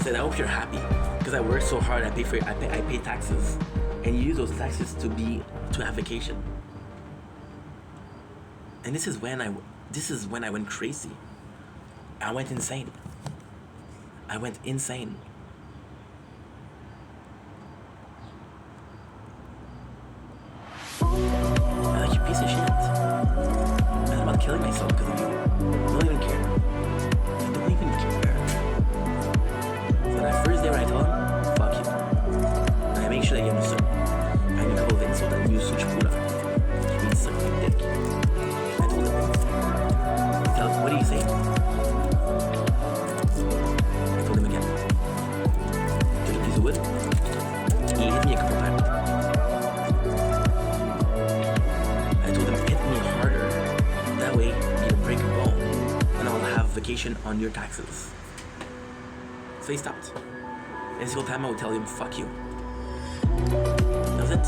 Said, I hope you're happy because I worked so hard. I pay taxes, and you use those taxes to have vacation. And this is when I went crazy. I went insane. I'm like you piece of shit. I'm about killing myself because of you. I don't even care. So that first day when I told him, fuck you. And I make sure that he understood. I knew a couple of insults that you switch food up. You mean suck my dick. I told him. What do you say? I told him again. Took a piece of wood. He hit me a couple times. I told him, hit me harder. That way, you break a bone, and I'll have vacation on your taxes. So he stopped. Every single time I would tell him, fuck you. That was it.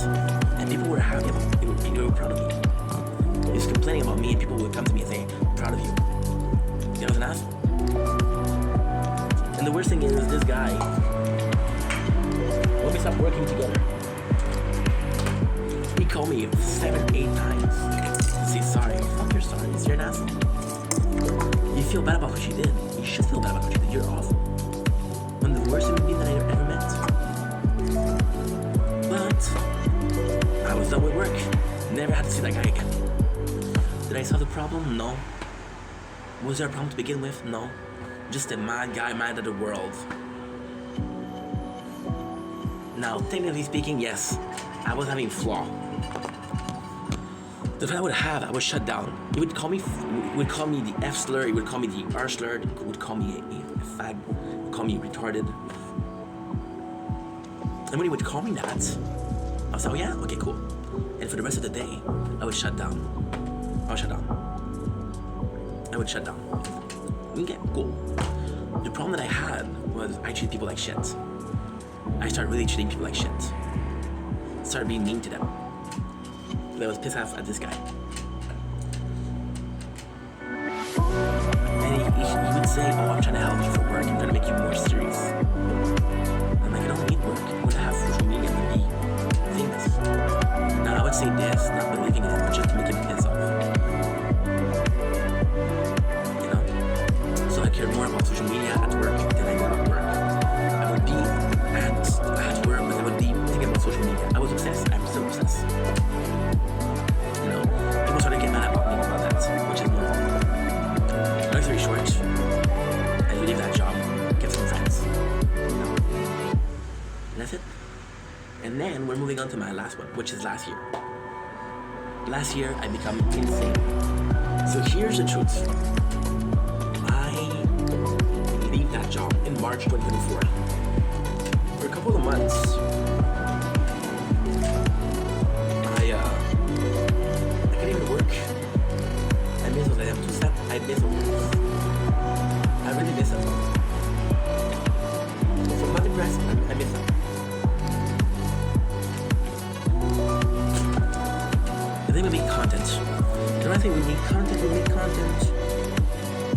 And people were happy about it. They were proud of me. He was complaining about me, and people would come to me and say, proud of you. I was an asshole. And the worst thing is, this guy, when we stopped working together, he called me 7, 8 times to say sorry. Fuck your sorry. You're an asshole. You feel bad about what you did. You should feel bad about what you did. You're awful. One of the worst human beings that I ever met. But I was done with work. Never had to see that guy again. Did I solve the problem? No. Was there a problem to begin with? No. Just a mad guy mad at the world. Now, technically speaking, yes, I was having flaw. The thing I would shut down. He would call me the F slur, he would call me the R slur, he would call me a fag, he would call me retarded. And when he would call me that, I was like, oh yeah, okay, cool. And for the rest of the day, I would shut down. Okay, cool. The problem that I had was I treated people like shit. I started really treating people like shit. Started being mean to them. I was pissed off at this guy. And he would say, oh, I'm trying to help you for work. I'm trying to make you more serious. I'm like, I don't need work. I'm going to have social media and be famous. Now, I would say this, not believing in it, but just to make him piss off. You know? So I cared more about social media at work than I did about work. that's it. And then we're moving on to my last one, which is last year. Last year, I become insane. So here's the truth. I leave that job in March 2024. For a couple of months, I couldn't even work. I miss what I am too sad. I miss it. I really miss it. If I'm not depressed, I miss it. I think we make content. And I think we make content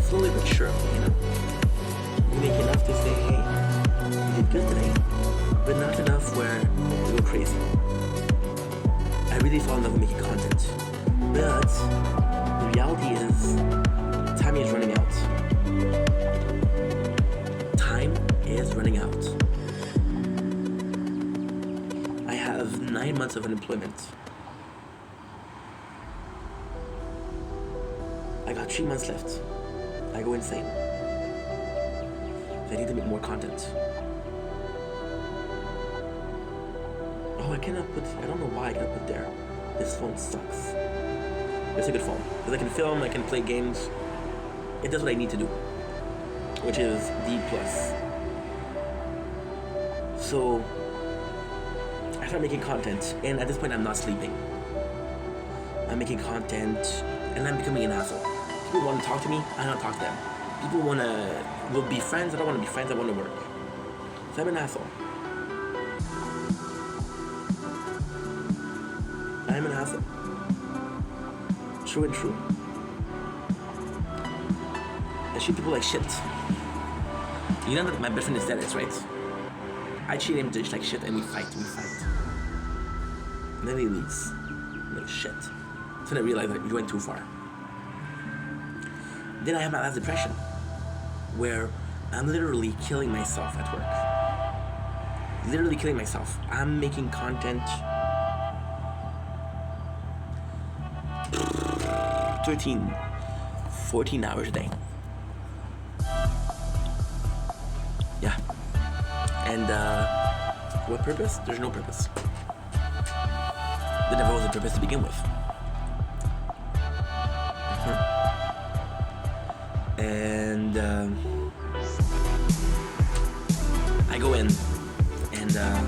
slowly but surely, you know? We make enough to say, hey, we did good today, but not enough where we go crazy. I really fall in love with making content. But the reality is, time is running out. Time is running out. I have 9 months of unemployment. I got 3 months left. I go insane. I need to make more content. Oh, I don't know why I cannot put there. This phone sucks. It's a good phone. Because I can film, I can play games. It does what I need to do. Which is D+. So, I start making content, and at this point I'm not sleeping. I'm making content, and I'm becoming an asshole. People want to talk to me, I don't talk to them. People will be friends, I don't want to be friends, I want to work. So I'm an asshole. I'm an asshole. True and true. I treat people like shit. You know that my best friend is Dennis, right? I treat him just like shit and we fight. And then he leaves. Like shit. So then I realized that we went too far. Then I have my last depression, where I'm literally killing myself at work. Literally killing myself. I'm making content 14 hours a day. Yeah. And what purpose? There's no purpose. There never was a purpose to begin with. And I go in and I'm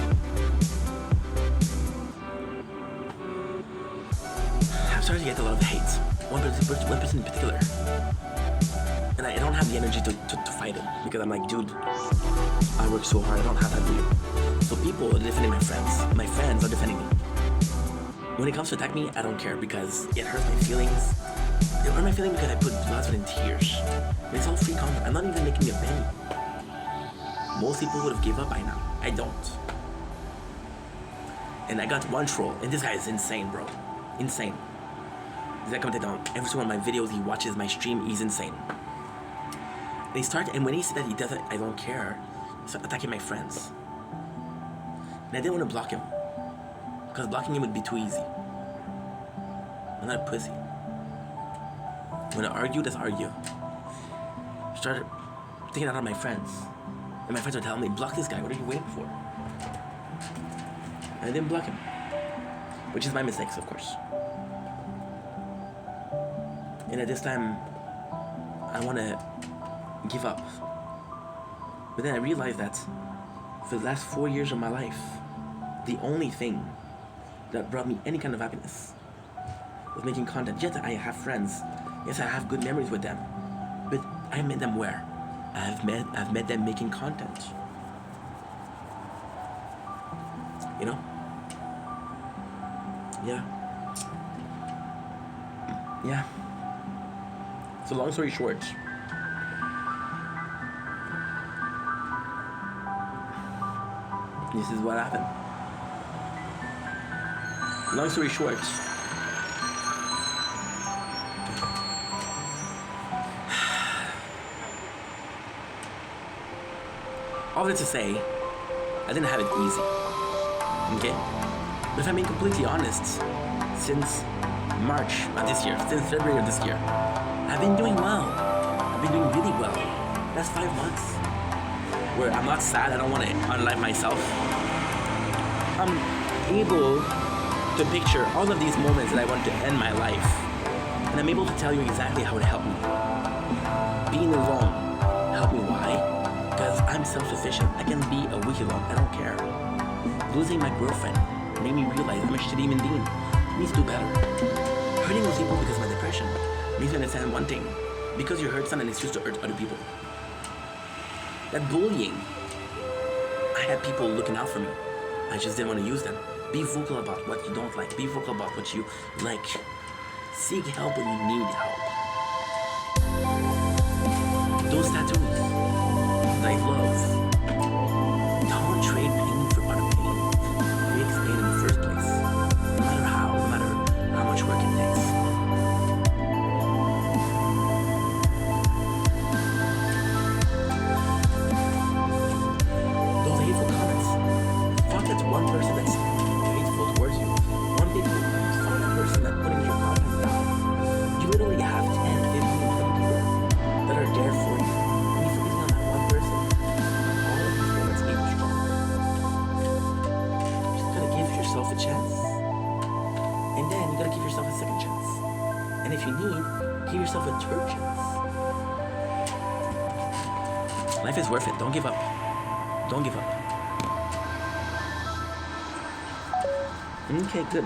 starting to get a lot of hate. One person in particular. And I don't have the energy to fight it because I'm like, dude, I work so hard, I don't have time for you. So people are defending my friends. My friends are defending me. When it comes to attack me, I don't care because it hurts my feelings. It hurt my feelings because I put blood, sweat, and tears. And it's all free content. I'm not even making a penny. Most people would have gave up by now. I don't. And I got one troll, and this guy is insane, bro. Insane. This guy commented on every single one of my videos. He watches my stream. He's insane. And when he said that he doesn't, I don't care, he started attacking my friends. And I didn't want to block him because blocking him would be too easy. I'm not a pussy. When I argue, let's argue. Started taking it out on my friends. And my friends are telling me, block this guy, what are you waiting for? And I didn't block him. Which is my mistakes, of course. And at this time, I want to give up. But then I realized that for the last 4 years of my life, the only thing that brought me any kind of happiness was making content. Yes, I have friends. Yes, I have good memories with them. But I met them where? I've met them making content. You know? Yeah. Yeah. So long story short, this is what happened. Long story short, all that to say, I didn't have it easy. Okay? But if I'm being completely honest, since March of this year, since February of this year, I've been doing well. I've been doing really well. That's 5 months. Where I'm not sad, I don't want to unalive myself. I'm able to picture all of these moments that I want to end my life. And I'm able to tell you exactly how it helped me. Being alone helped me. Why? Because I'm self-sufficient. I can be a week alone. I don't care. Losing my girlfriend made me realize I'm a shitty human being. I need to do better. Hurting those people because of my depression makes me understand one thing. Because you hurt someone, it's used to hurt other people. That bullying, I had people looking out for me. I just didn't want to use them. Be vocal about what you don't like. Be vocal about what you like. Seek help when you need help. Those tattoos that I love, don't trade pain for other pain. Creates pain in the first place. No matter how, no matter how much work it takes. Those hateful comments. Fuck that one person that's hateful towards you. One big fuck that person that putting your confidence down. You literally have 10, 15, 20 people that are there for you. And you're focusing on that one person. All of these moments make you strong. You just gotta give yourself a chance. And then you gotta give yourself a second chance. And if you need, give yourself a third chance. Life is worth it. Don't give up. Don't give up. Okay, good.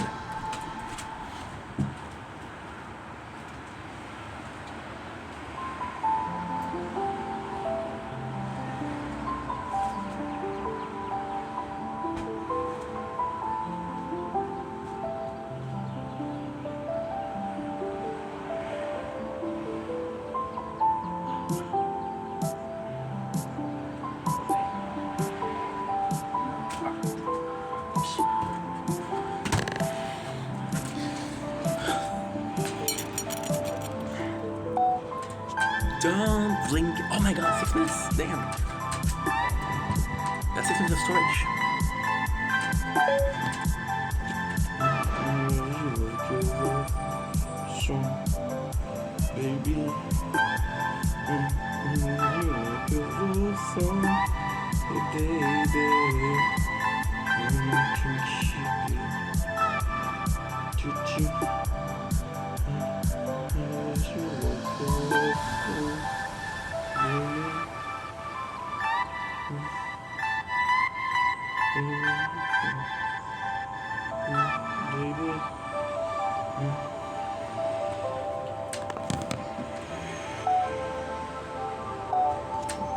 Don't blink. Oh my god, 6 minutes. Damn. That's 6 minutes of storage. Baby.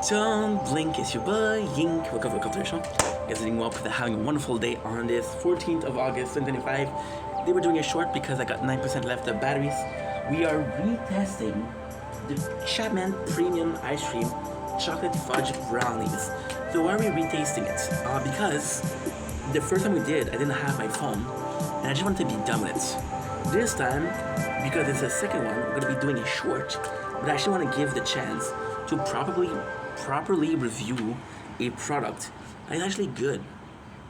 Don't blink, it's your boy Yink. Welcome to the show. Guys, doing well, having a wonderful day on this 14th of August 2025. They were doing a short because I got 9% left of batteries. We are retesting the Chapman Premium Ice Cream Chocolate Fudge Brownies. So why are we retasting it? Because the first time we did, I didn't have my phone, and I just wanted to be done with it. This time, because it's the second one, we're going to be doing a short, but I actually want to give the chance to properly review a product that is actually good.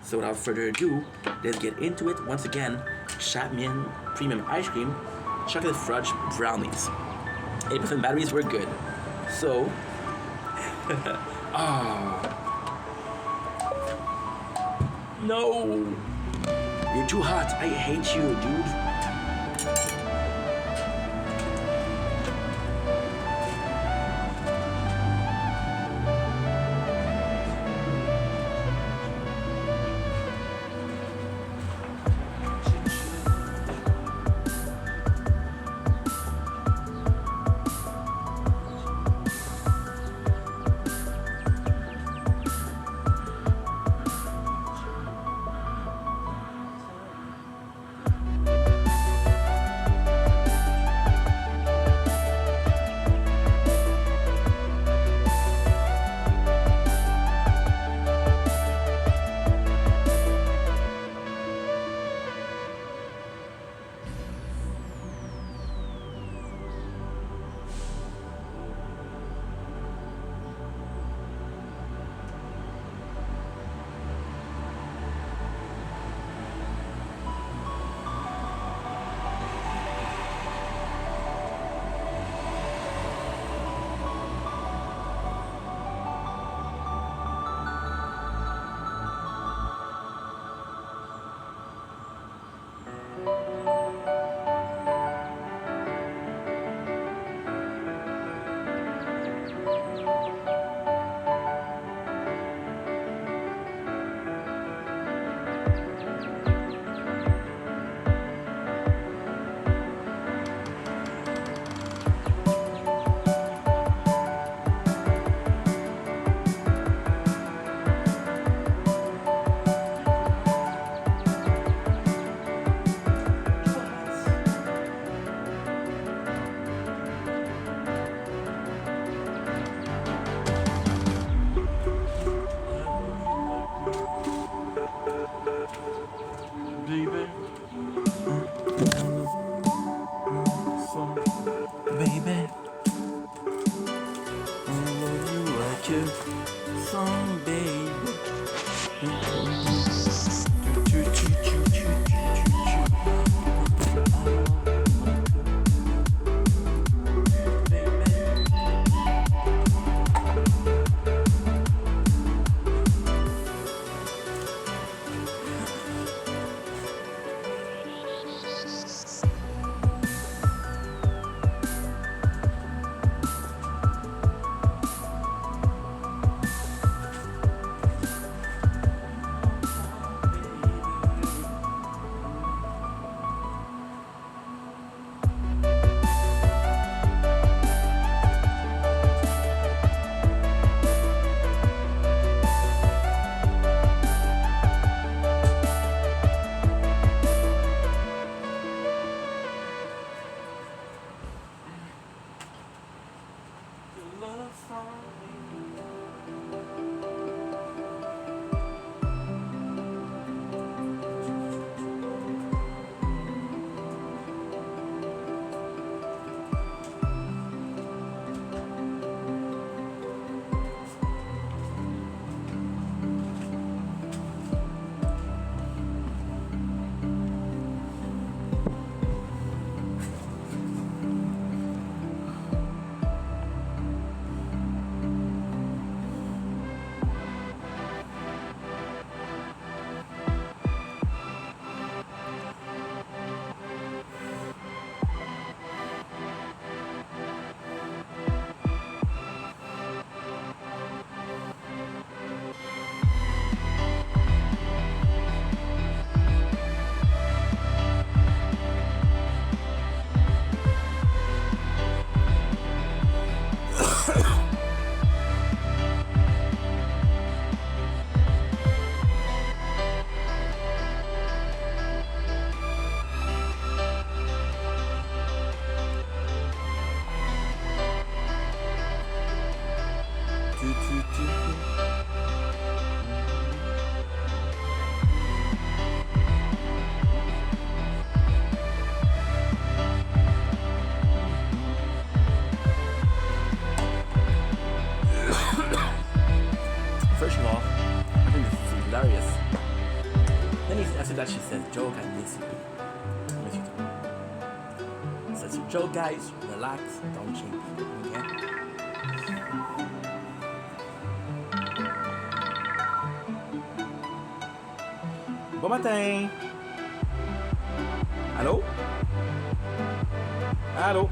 So without further ado, let's get into it. Once again, Chapman Premium Ice Cream Chocolate Fudge Brownies. 8% batteries were good. So, no, you're too hot. I hate you, dude. First of all, I think this is hilarious. Then after that she says, joke, I miss you. I miss you too. Says, joke guys, relax, don't change. Okay? Bon matin! Allô? Allô?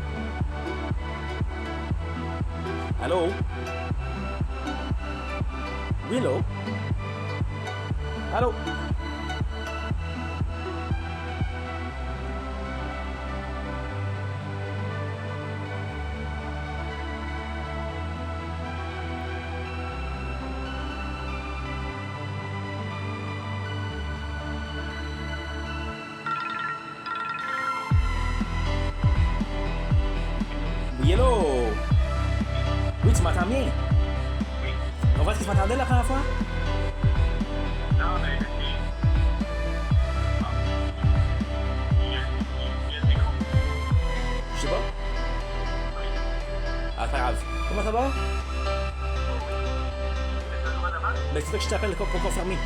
Allô? Oui, allô? Allô? Oui, hello! Oui, tu m'entends bien? Oui. On voit ce que tu m'entendais la première fois? Non, mais il y a des gros. Je sais pas. Oui. Ah, c'est pas grave. Comment ça va? C'est toujours devant? Ben, c'est ça que je t'appelle pour confirmer.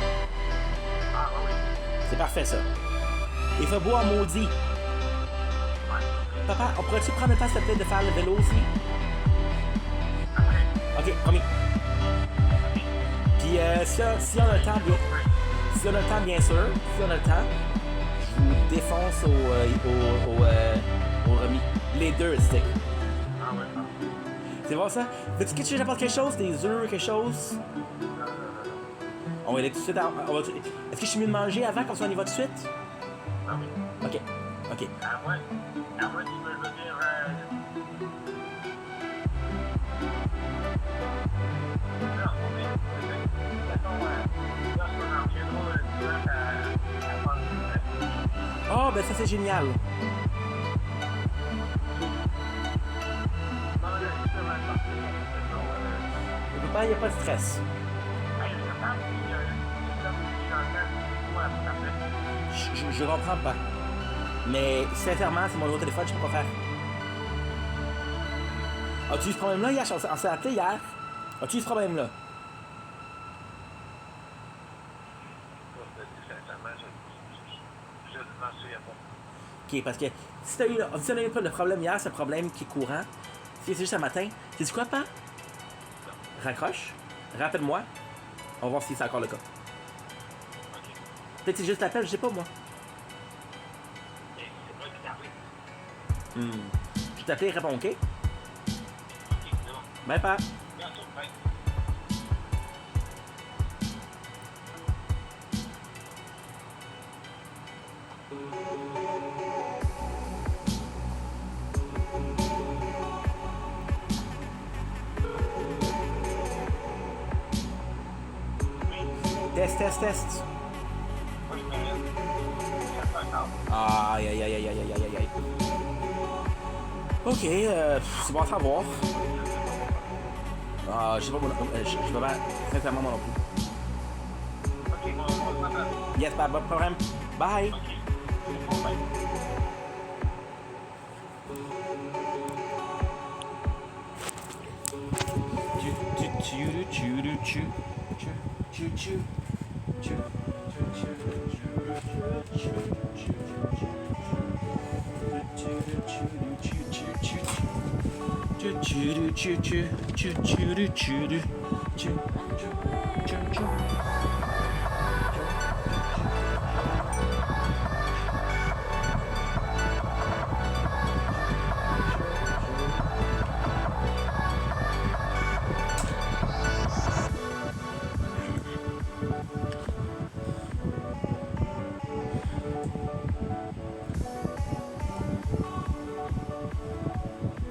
Ah, oui. C'est parfait, ça. Il fait beau en maudit. Ouais. Papa, on pourrait-tu prendre le temps, s'il te plaît, de faire le vélo aussi? Après. Ok, promis. Puis, si on a le temps, bien... Si on a le temps, bien sûr, si on a le temps, je vous défonce au remis. Les deux sticks. Ah, ouais, ça. C'est bon, ça? Veux-tu que j'apporte quelque chose? Des œufs, quelque chose? On va aller tout de suite. Est-ce que je suis mieux de manger avant, comme ça on y va tout de suite? Ah, oui. Ok, ok. À moins que tu veux dire. Non, mais. De toute façon, lorsqu'on en reviendra dimanche à faire du. Oh, ben ça c'est génial. Non, là, justement, parce que. Papa, il n'y a pas de stress. Hey, je pense qu'il y a comme si j'entends quoi après. Je comprends pas. Mais sincèrement, c'est mon numéro de téléphone, je sais pas quoi faire. As-tu eu ce problème-là hier? On s'est appelé hier. As-tu eu ce problème-là? sincèrement, je ne m'en souviens pas. Ok, parce que si t'as eu pas le problème hier, ce problème qui est courant, si c'est juste un matin, c'est quoi, pas? Raccroche, rappelle-moi, on va voir si c'est encore le cas. Ok. Peut-être que c'est juste l'appel, je sais pas moi. Et c'est moi qui t'ai appelé. Je t'appelle et réponds, ok? Ok, c'est bon. Bye, pas. Bientôt, bye. Test. Moi, je m'arrête. Ça fait encore. Aïe. Ok, c'est bon à savoir. Je sais pas, je vais pas, sincèrement, moi non plus. Ok, on se rappelle. Yes, pas de problème. Bye. Ok, c'est bon, bye.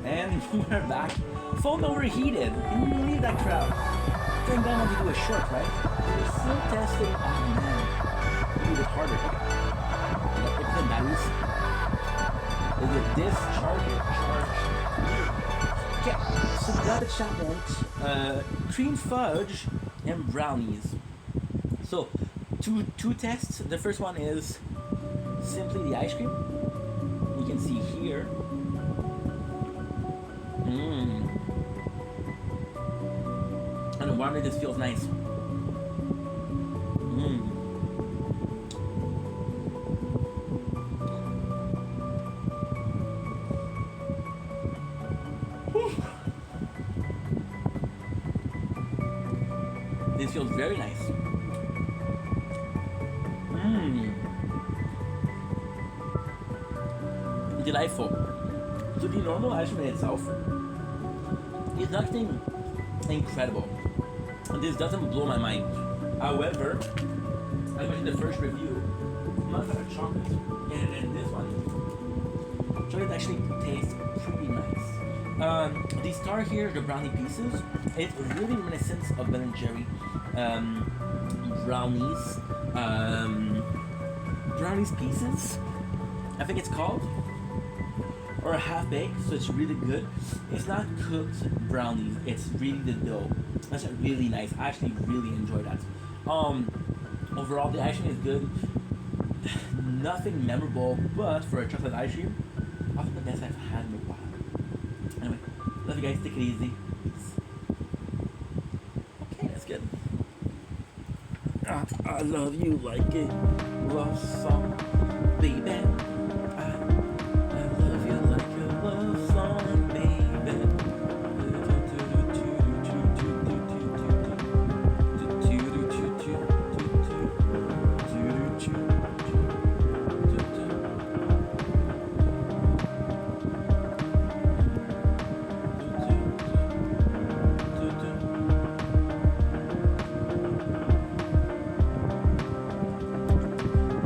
And we're back. Phone overheated. Can you believe that crowd? Thank God want to do a short, right? We're still testing. Oh man. Maybe a bit harder. If the batteries. Is it this charger charged? Okay, so we got the challenge. Cream fudge and brownies. So, two tests. The first one is simply the ice cream. You can see here. And the warmly this feels nice. This feels very nice. Delightful. So the normal ice cream itself is nothing incredible. This doesn't blow my mind. However, I mentioned the first review, not that chocolate, and this one, chocolate actually tastes pretty nice. The star here, the brownie pieces, it's really reminiscent of Ben & Jerry brownies, brownies pieces, I think it's called, or a half baked, so it's really good. It's not cooked brownies, it's really the dough. That's really nice. I actually really enjoy that. Overall, the ice cream is good. Nothing memorable, but for a chocolate ice cream, I think the best I've had in a while. Anyway, love you guys. Take it easy. Peace. Okay, that's good. I love you like it. Love song, baby. I love you like a love song, baby.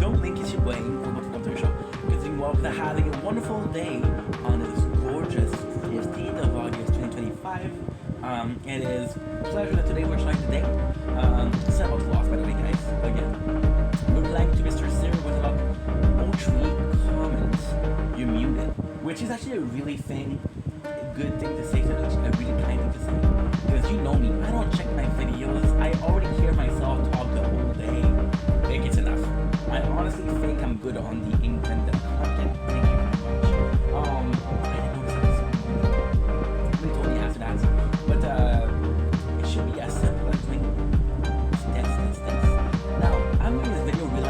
Don't think it's your way for the Computer Show, because you are having a wonderful day on this gorgeous 15th of August 2025. It is a pleasure that today we're trying today. Sorry about the loss, by the way, guys. Again, we're like to Mr. Sarah with about Oatry comment. You're muted, which is actually a really good thing to say, so it's a really kind thing to say. Because you know me, I don't check my videos. I already hear myself talk the whole day. Like it's enough. I honestly think I'm good on the England content. Thank you very much. I didn't notice that. We told you after that. But it should be as simple as doing test. Now, I'm making this video really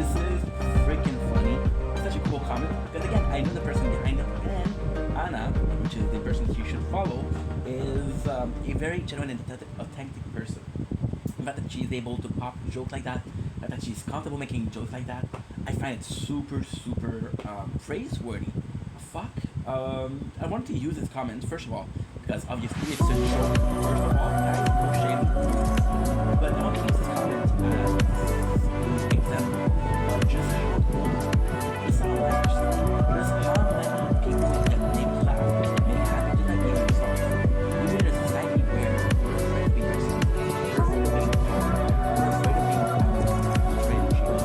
This is freaking funny. Such a cool comment. Because again, I know the person behind it. And Anna, which is the person you should follow, is a very genuine and authentic person. The fact that she's able to pop jokes like that, the fact that she's comfortable making jokes like that, I find it super, super praiseworthy. Fuck. I wanted to use this comment, first of all, because obviously it's a joke. First of all, guys, no shame. But I want to use this comment as an example of just how cool this sound like. Just how many people that make you laugh, make you happy, just like being yourself. We live in a society where we're afraid of being ourselves. We're afraid of being proud. We're afraid of being proud. We're afraid of cheating.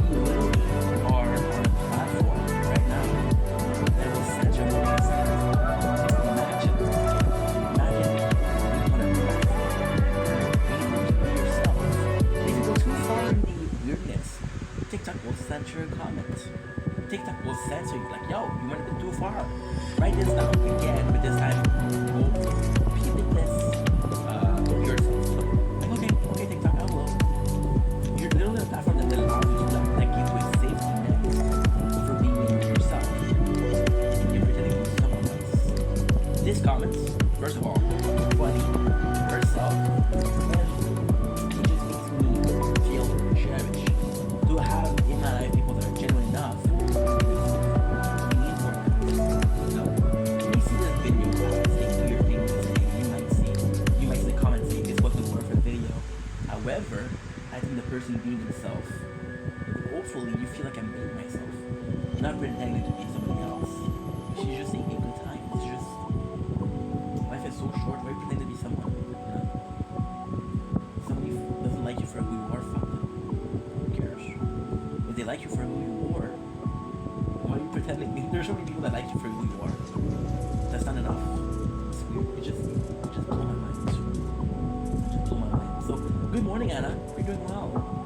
We literally are on a platform right now that will set your voice. Imagine being on a platform, being able to be yourself. If you go too far in the weirdness, TikTok will censor your comments. TikTok will censor you, like, yo, you went too far. Write this down again, but this time, go repeat this yourself. Like, okay, TikTok, I will. You're literally a platform that allows you to, like, give you a safety net for being yourself. You're pretending to be someone else. This comments, first of all, funny, herself, and it just makes me feel cherished to have in my life people that are genuine enough. However, I think the person being himself, hopefully you feel like I'm being myself, not pretending to be somebody else. She's just saying a good time. It's just, life is so short, why pretend to be someone? Somebody doesn't like you for who you are, fuck them. Who cares? If they like you for who you are, why are you pretending? There's so many people that like you for who you are. That's not enough. It's weird. It just blew my mind. It just blew my mind. So, good morning, Anna. You're doing well.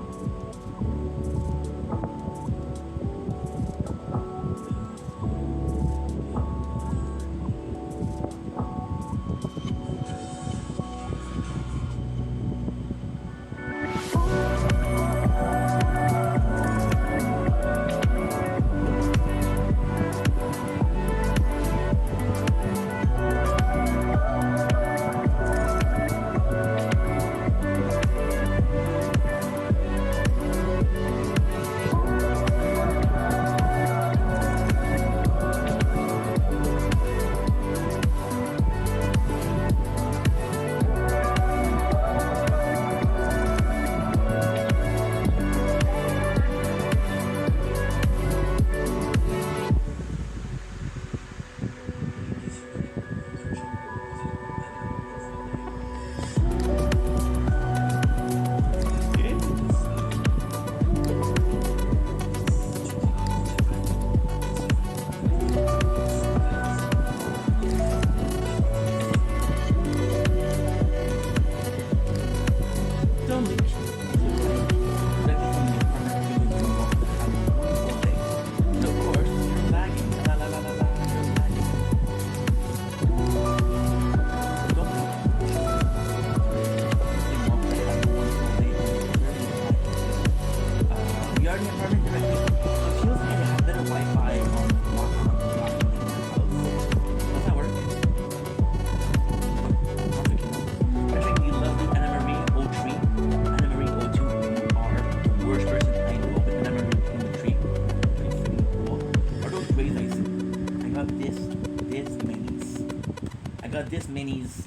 This Minnie's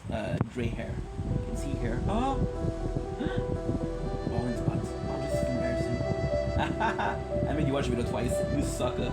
gray hair. You can see here. Oh! Balding spots. Oh, this is embarrassing. I made you watch the video twice. You sucker.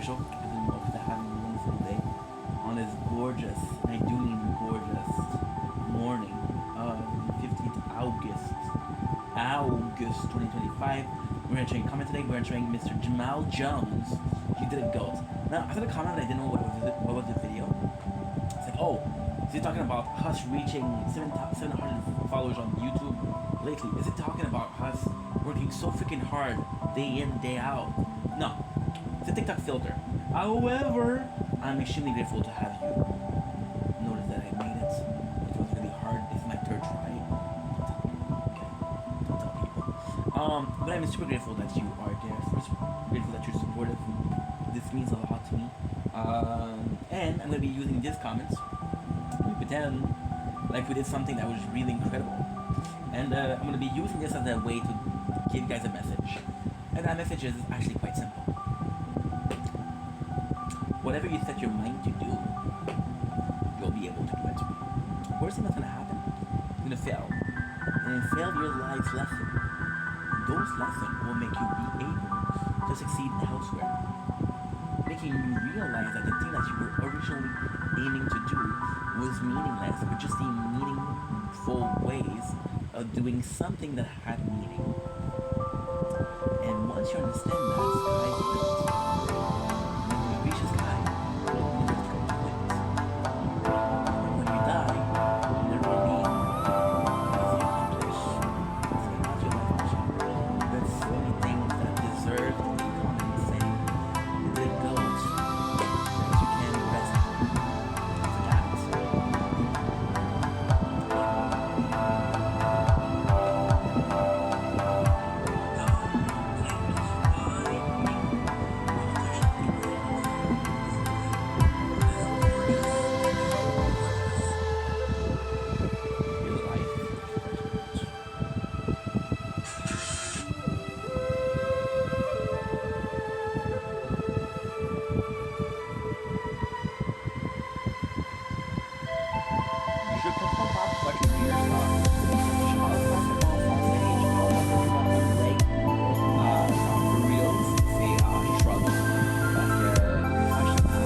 Tertial, because we hope to have a wonderful day on this gorgeous, I do mean gorgeous, morning of the 15th August 2025. We're entering a comment today. We're entering Mr. Jamal Jones. He did a goat. Now, I saw the comment, but I didn't know what was the video. It's like, oh, is he talking about us reaching 700 followers on YouTube lately? Is it talking about us working so freaking hard day in, day out? No, it's a TikTok filter. However, I'm extremely grateful to have you notice that I made it. It was really hard. This is my third try. Don't tell people. But I'm super grateful that you are there. Super grateful that you're supportive. This means a lot to me. And I'm gonna be using these comments. We pretend like we did something that was really incredible. And I'm gonna be using this as a way to give you guys a message. And that message is actually quite simple. Whatever you set your mind to do, you'll be able to do it. Worst thing that's gonna happen, you're gonna fail. And in fail your life's lesson, those lessons will make you be able to succeed elsewhere. Making you realize that the thing that you were originally aiming to do was meaningless, but just the meaningful ways of doing something that had meaning. And once you understand that, sky's the limit. And when you reach the sky, you just go to it. And when you die, you never leave. Because you accomplish. So that's your life mission. There's so many things that deserve to be common saying. The goat that you can rest for that. Your life. Je comprends pas pourquoi tu dis ça. Je parle parfaitement français, je parle parfaitement anglais. For reals, c'est shrug. Parce que des fois, je parle, je comprends.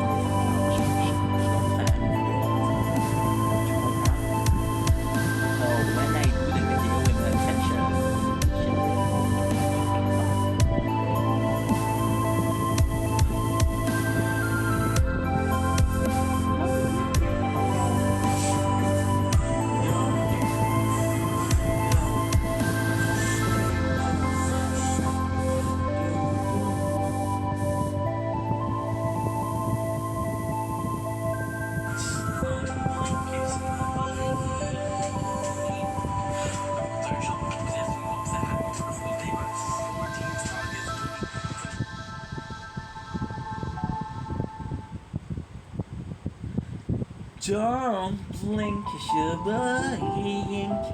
Tu comprends? So when I do the video with the attention, don't blink, you're blink.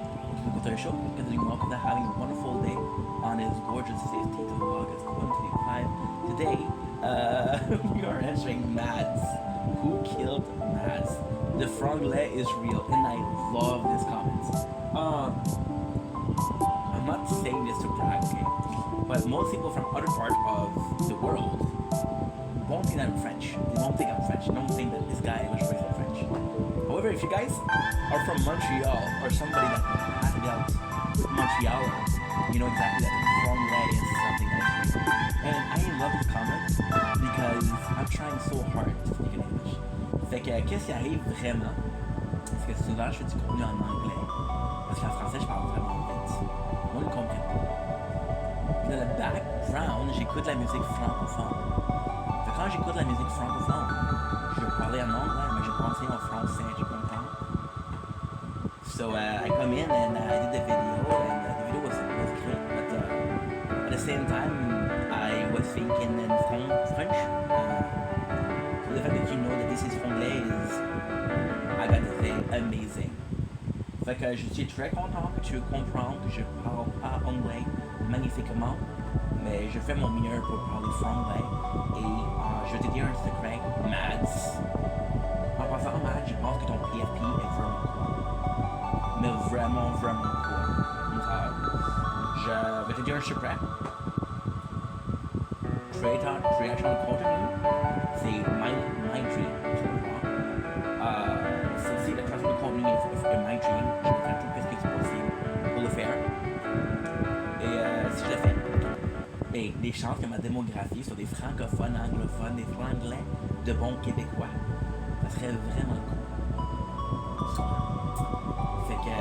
Welcome to the show. Considering welcome to having a wonderful day on this gorgeous 15th of August 2025. Today, we are answering Mads. Who killed Mads? The franglais is real, and I love this comments. I'm not saying this to brag, okay? But most people from other parts of the world won't think I'm French. They won't think I'm French. They don't think that this guy was raised in French. However, if you guys are from Montreal or somebody that has dealt with Montreal, you know exactly that franglais is something that's real. And I love this comment because I'm trying so hard to speak in English. Fait que qu'est-ce qui arrive vraiment, c'est que souvent je fais du contenu en anglais. Parce qu'en français, je parle vraiment vite. On le comprend pas. Dans le background, j'écoute la musique francophone. Quand j'écoute la musique francophone, je parlais en anglais, mais je pensais en français, tu comprends? So I come in and I did the video, and the video was great, but at the same time, I was thinking in French. So the fact that you know that this is franglais is, I got to say, amazing. Fait que je suis très content que tu comprends que je parle pas anglais magnifiquement, mais je fais mon mieux pour parler franglais. Et je te dis un secret, Mads. En passant, Mads, je pense que ton PFP est vraiment cool. Mais vraiment, vraiment cool. Je vais te dire un secret. création de contenu, c'est my dream. C'est aussi la création de contenu est my dream. Je vais faire tout ce qui est possible pour le faire. Et si je le fais, et les chances que ma démographie soit des francophones, anglophones, des franglais, de bons québécois, ça serait vraiment cool. Fait que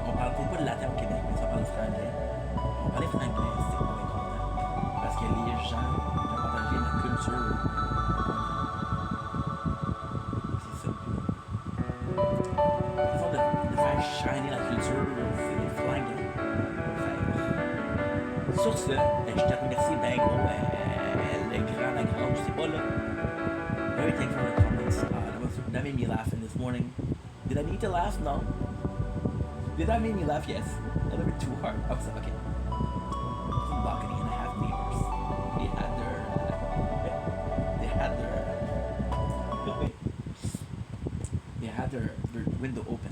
on parle peut-être pas de latin au Québec, mais si on parle de franglais. On parlait franglais, c'est on est content. Parce que les gens ont partagé la culture. C'est ça. C'est ça de faire shiner la culture, c'est les franglais. Sur ce, je te remercie ben gros, le grand, la grande, je sais pas là. Very thankful for the comments. That made me laugh this morning. Did I need to laugh? No. Did that make me laugh? Yes. A little bit too hard. Oh, so, okay. It's a balcony and I have neighbors. They had their window open.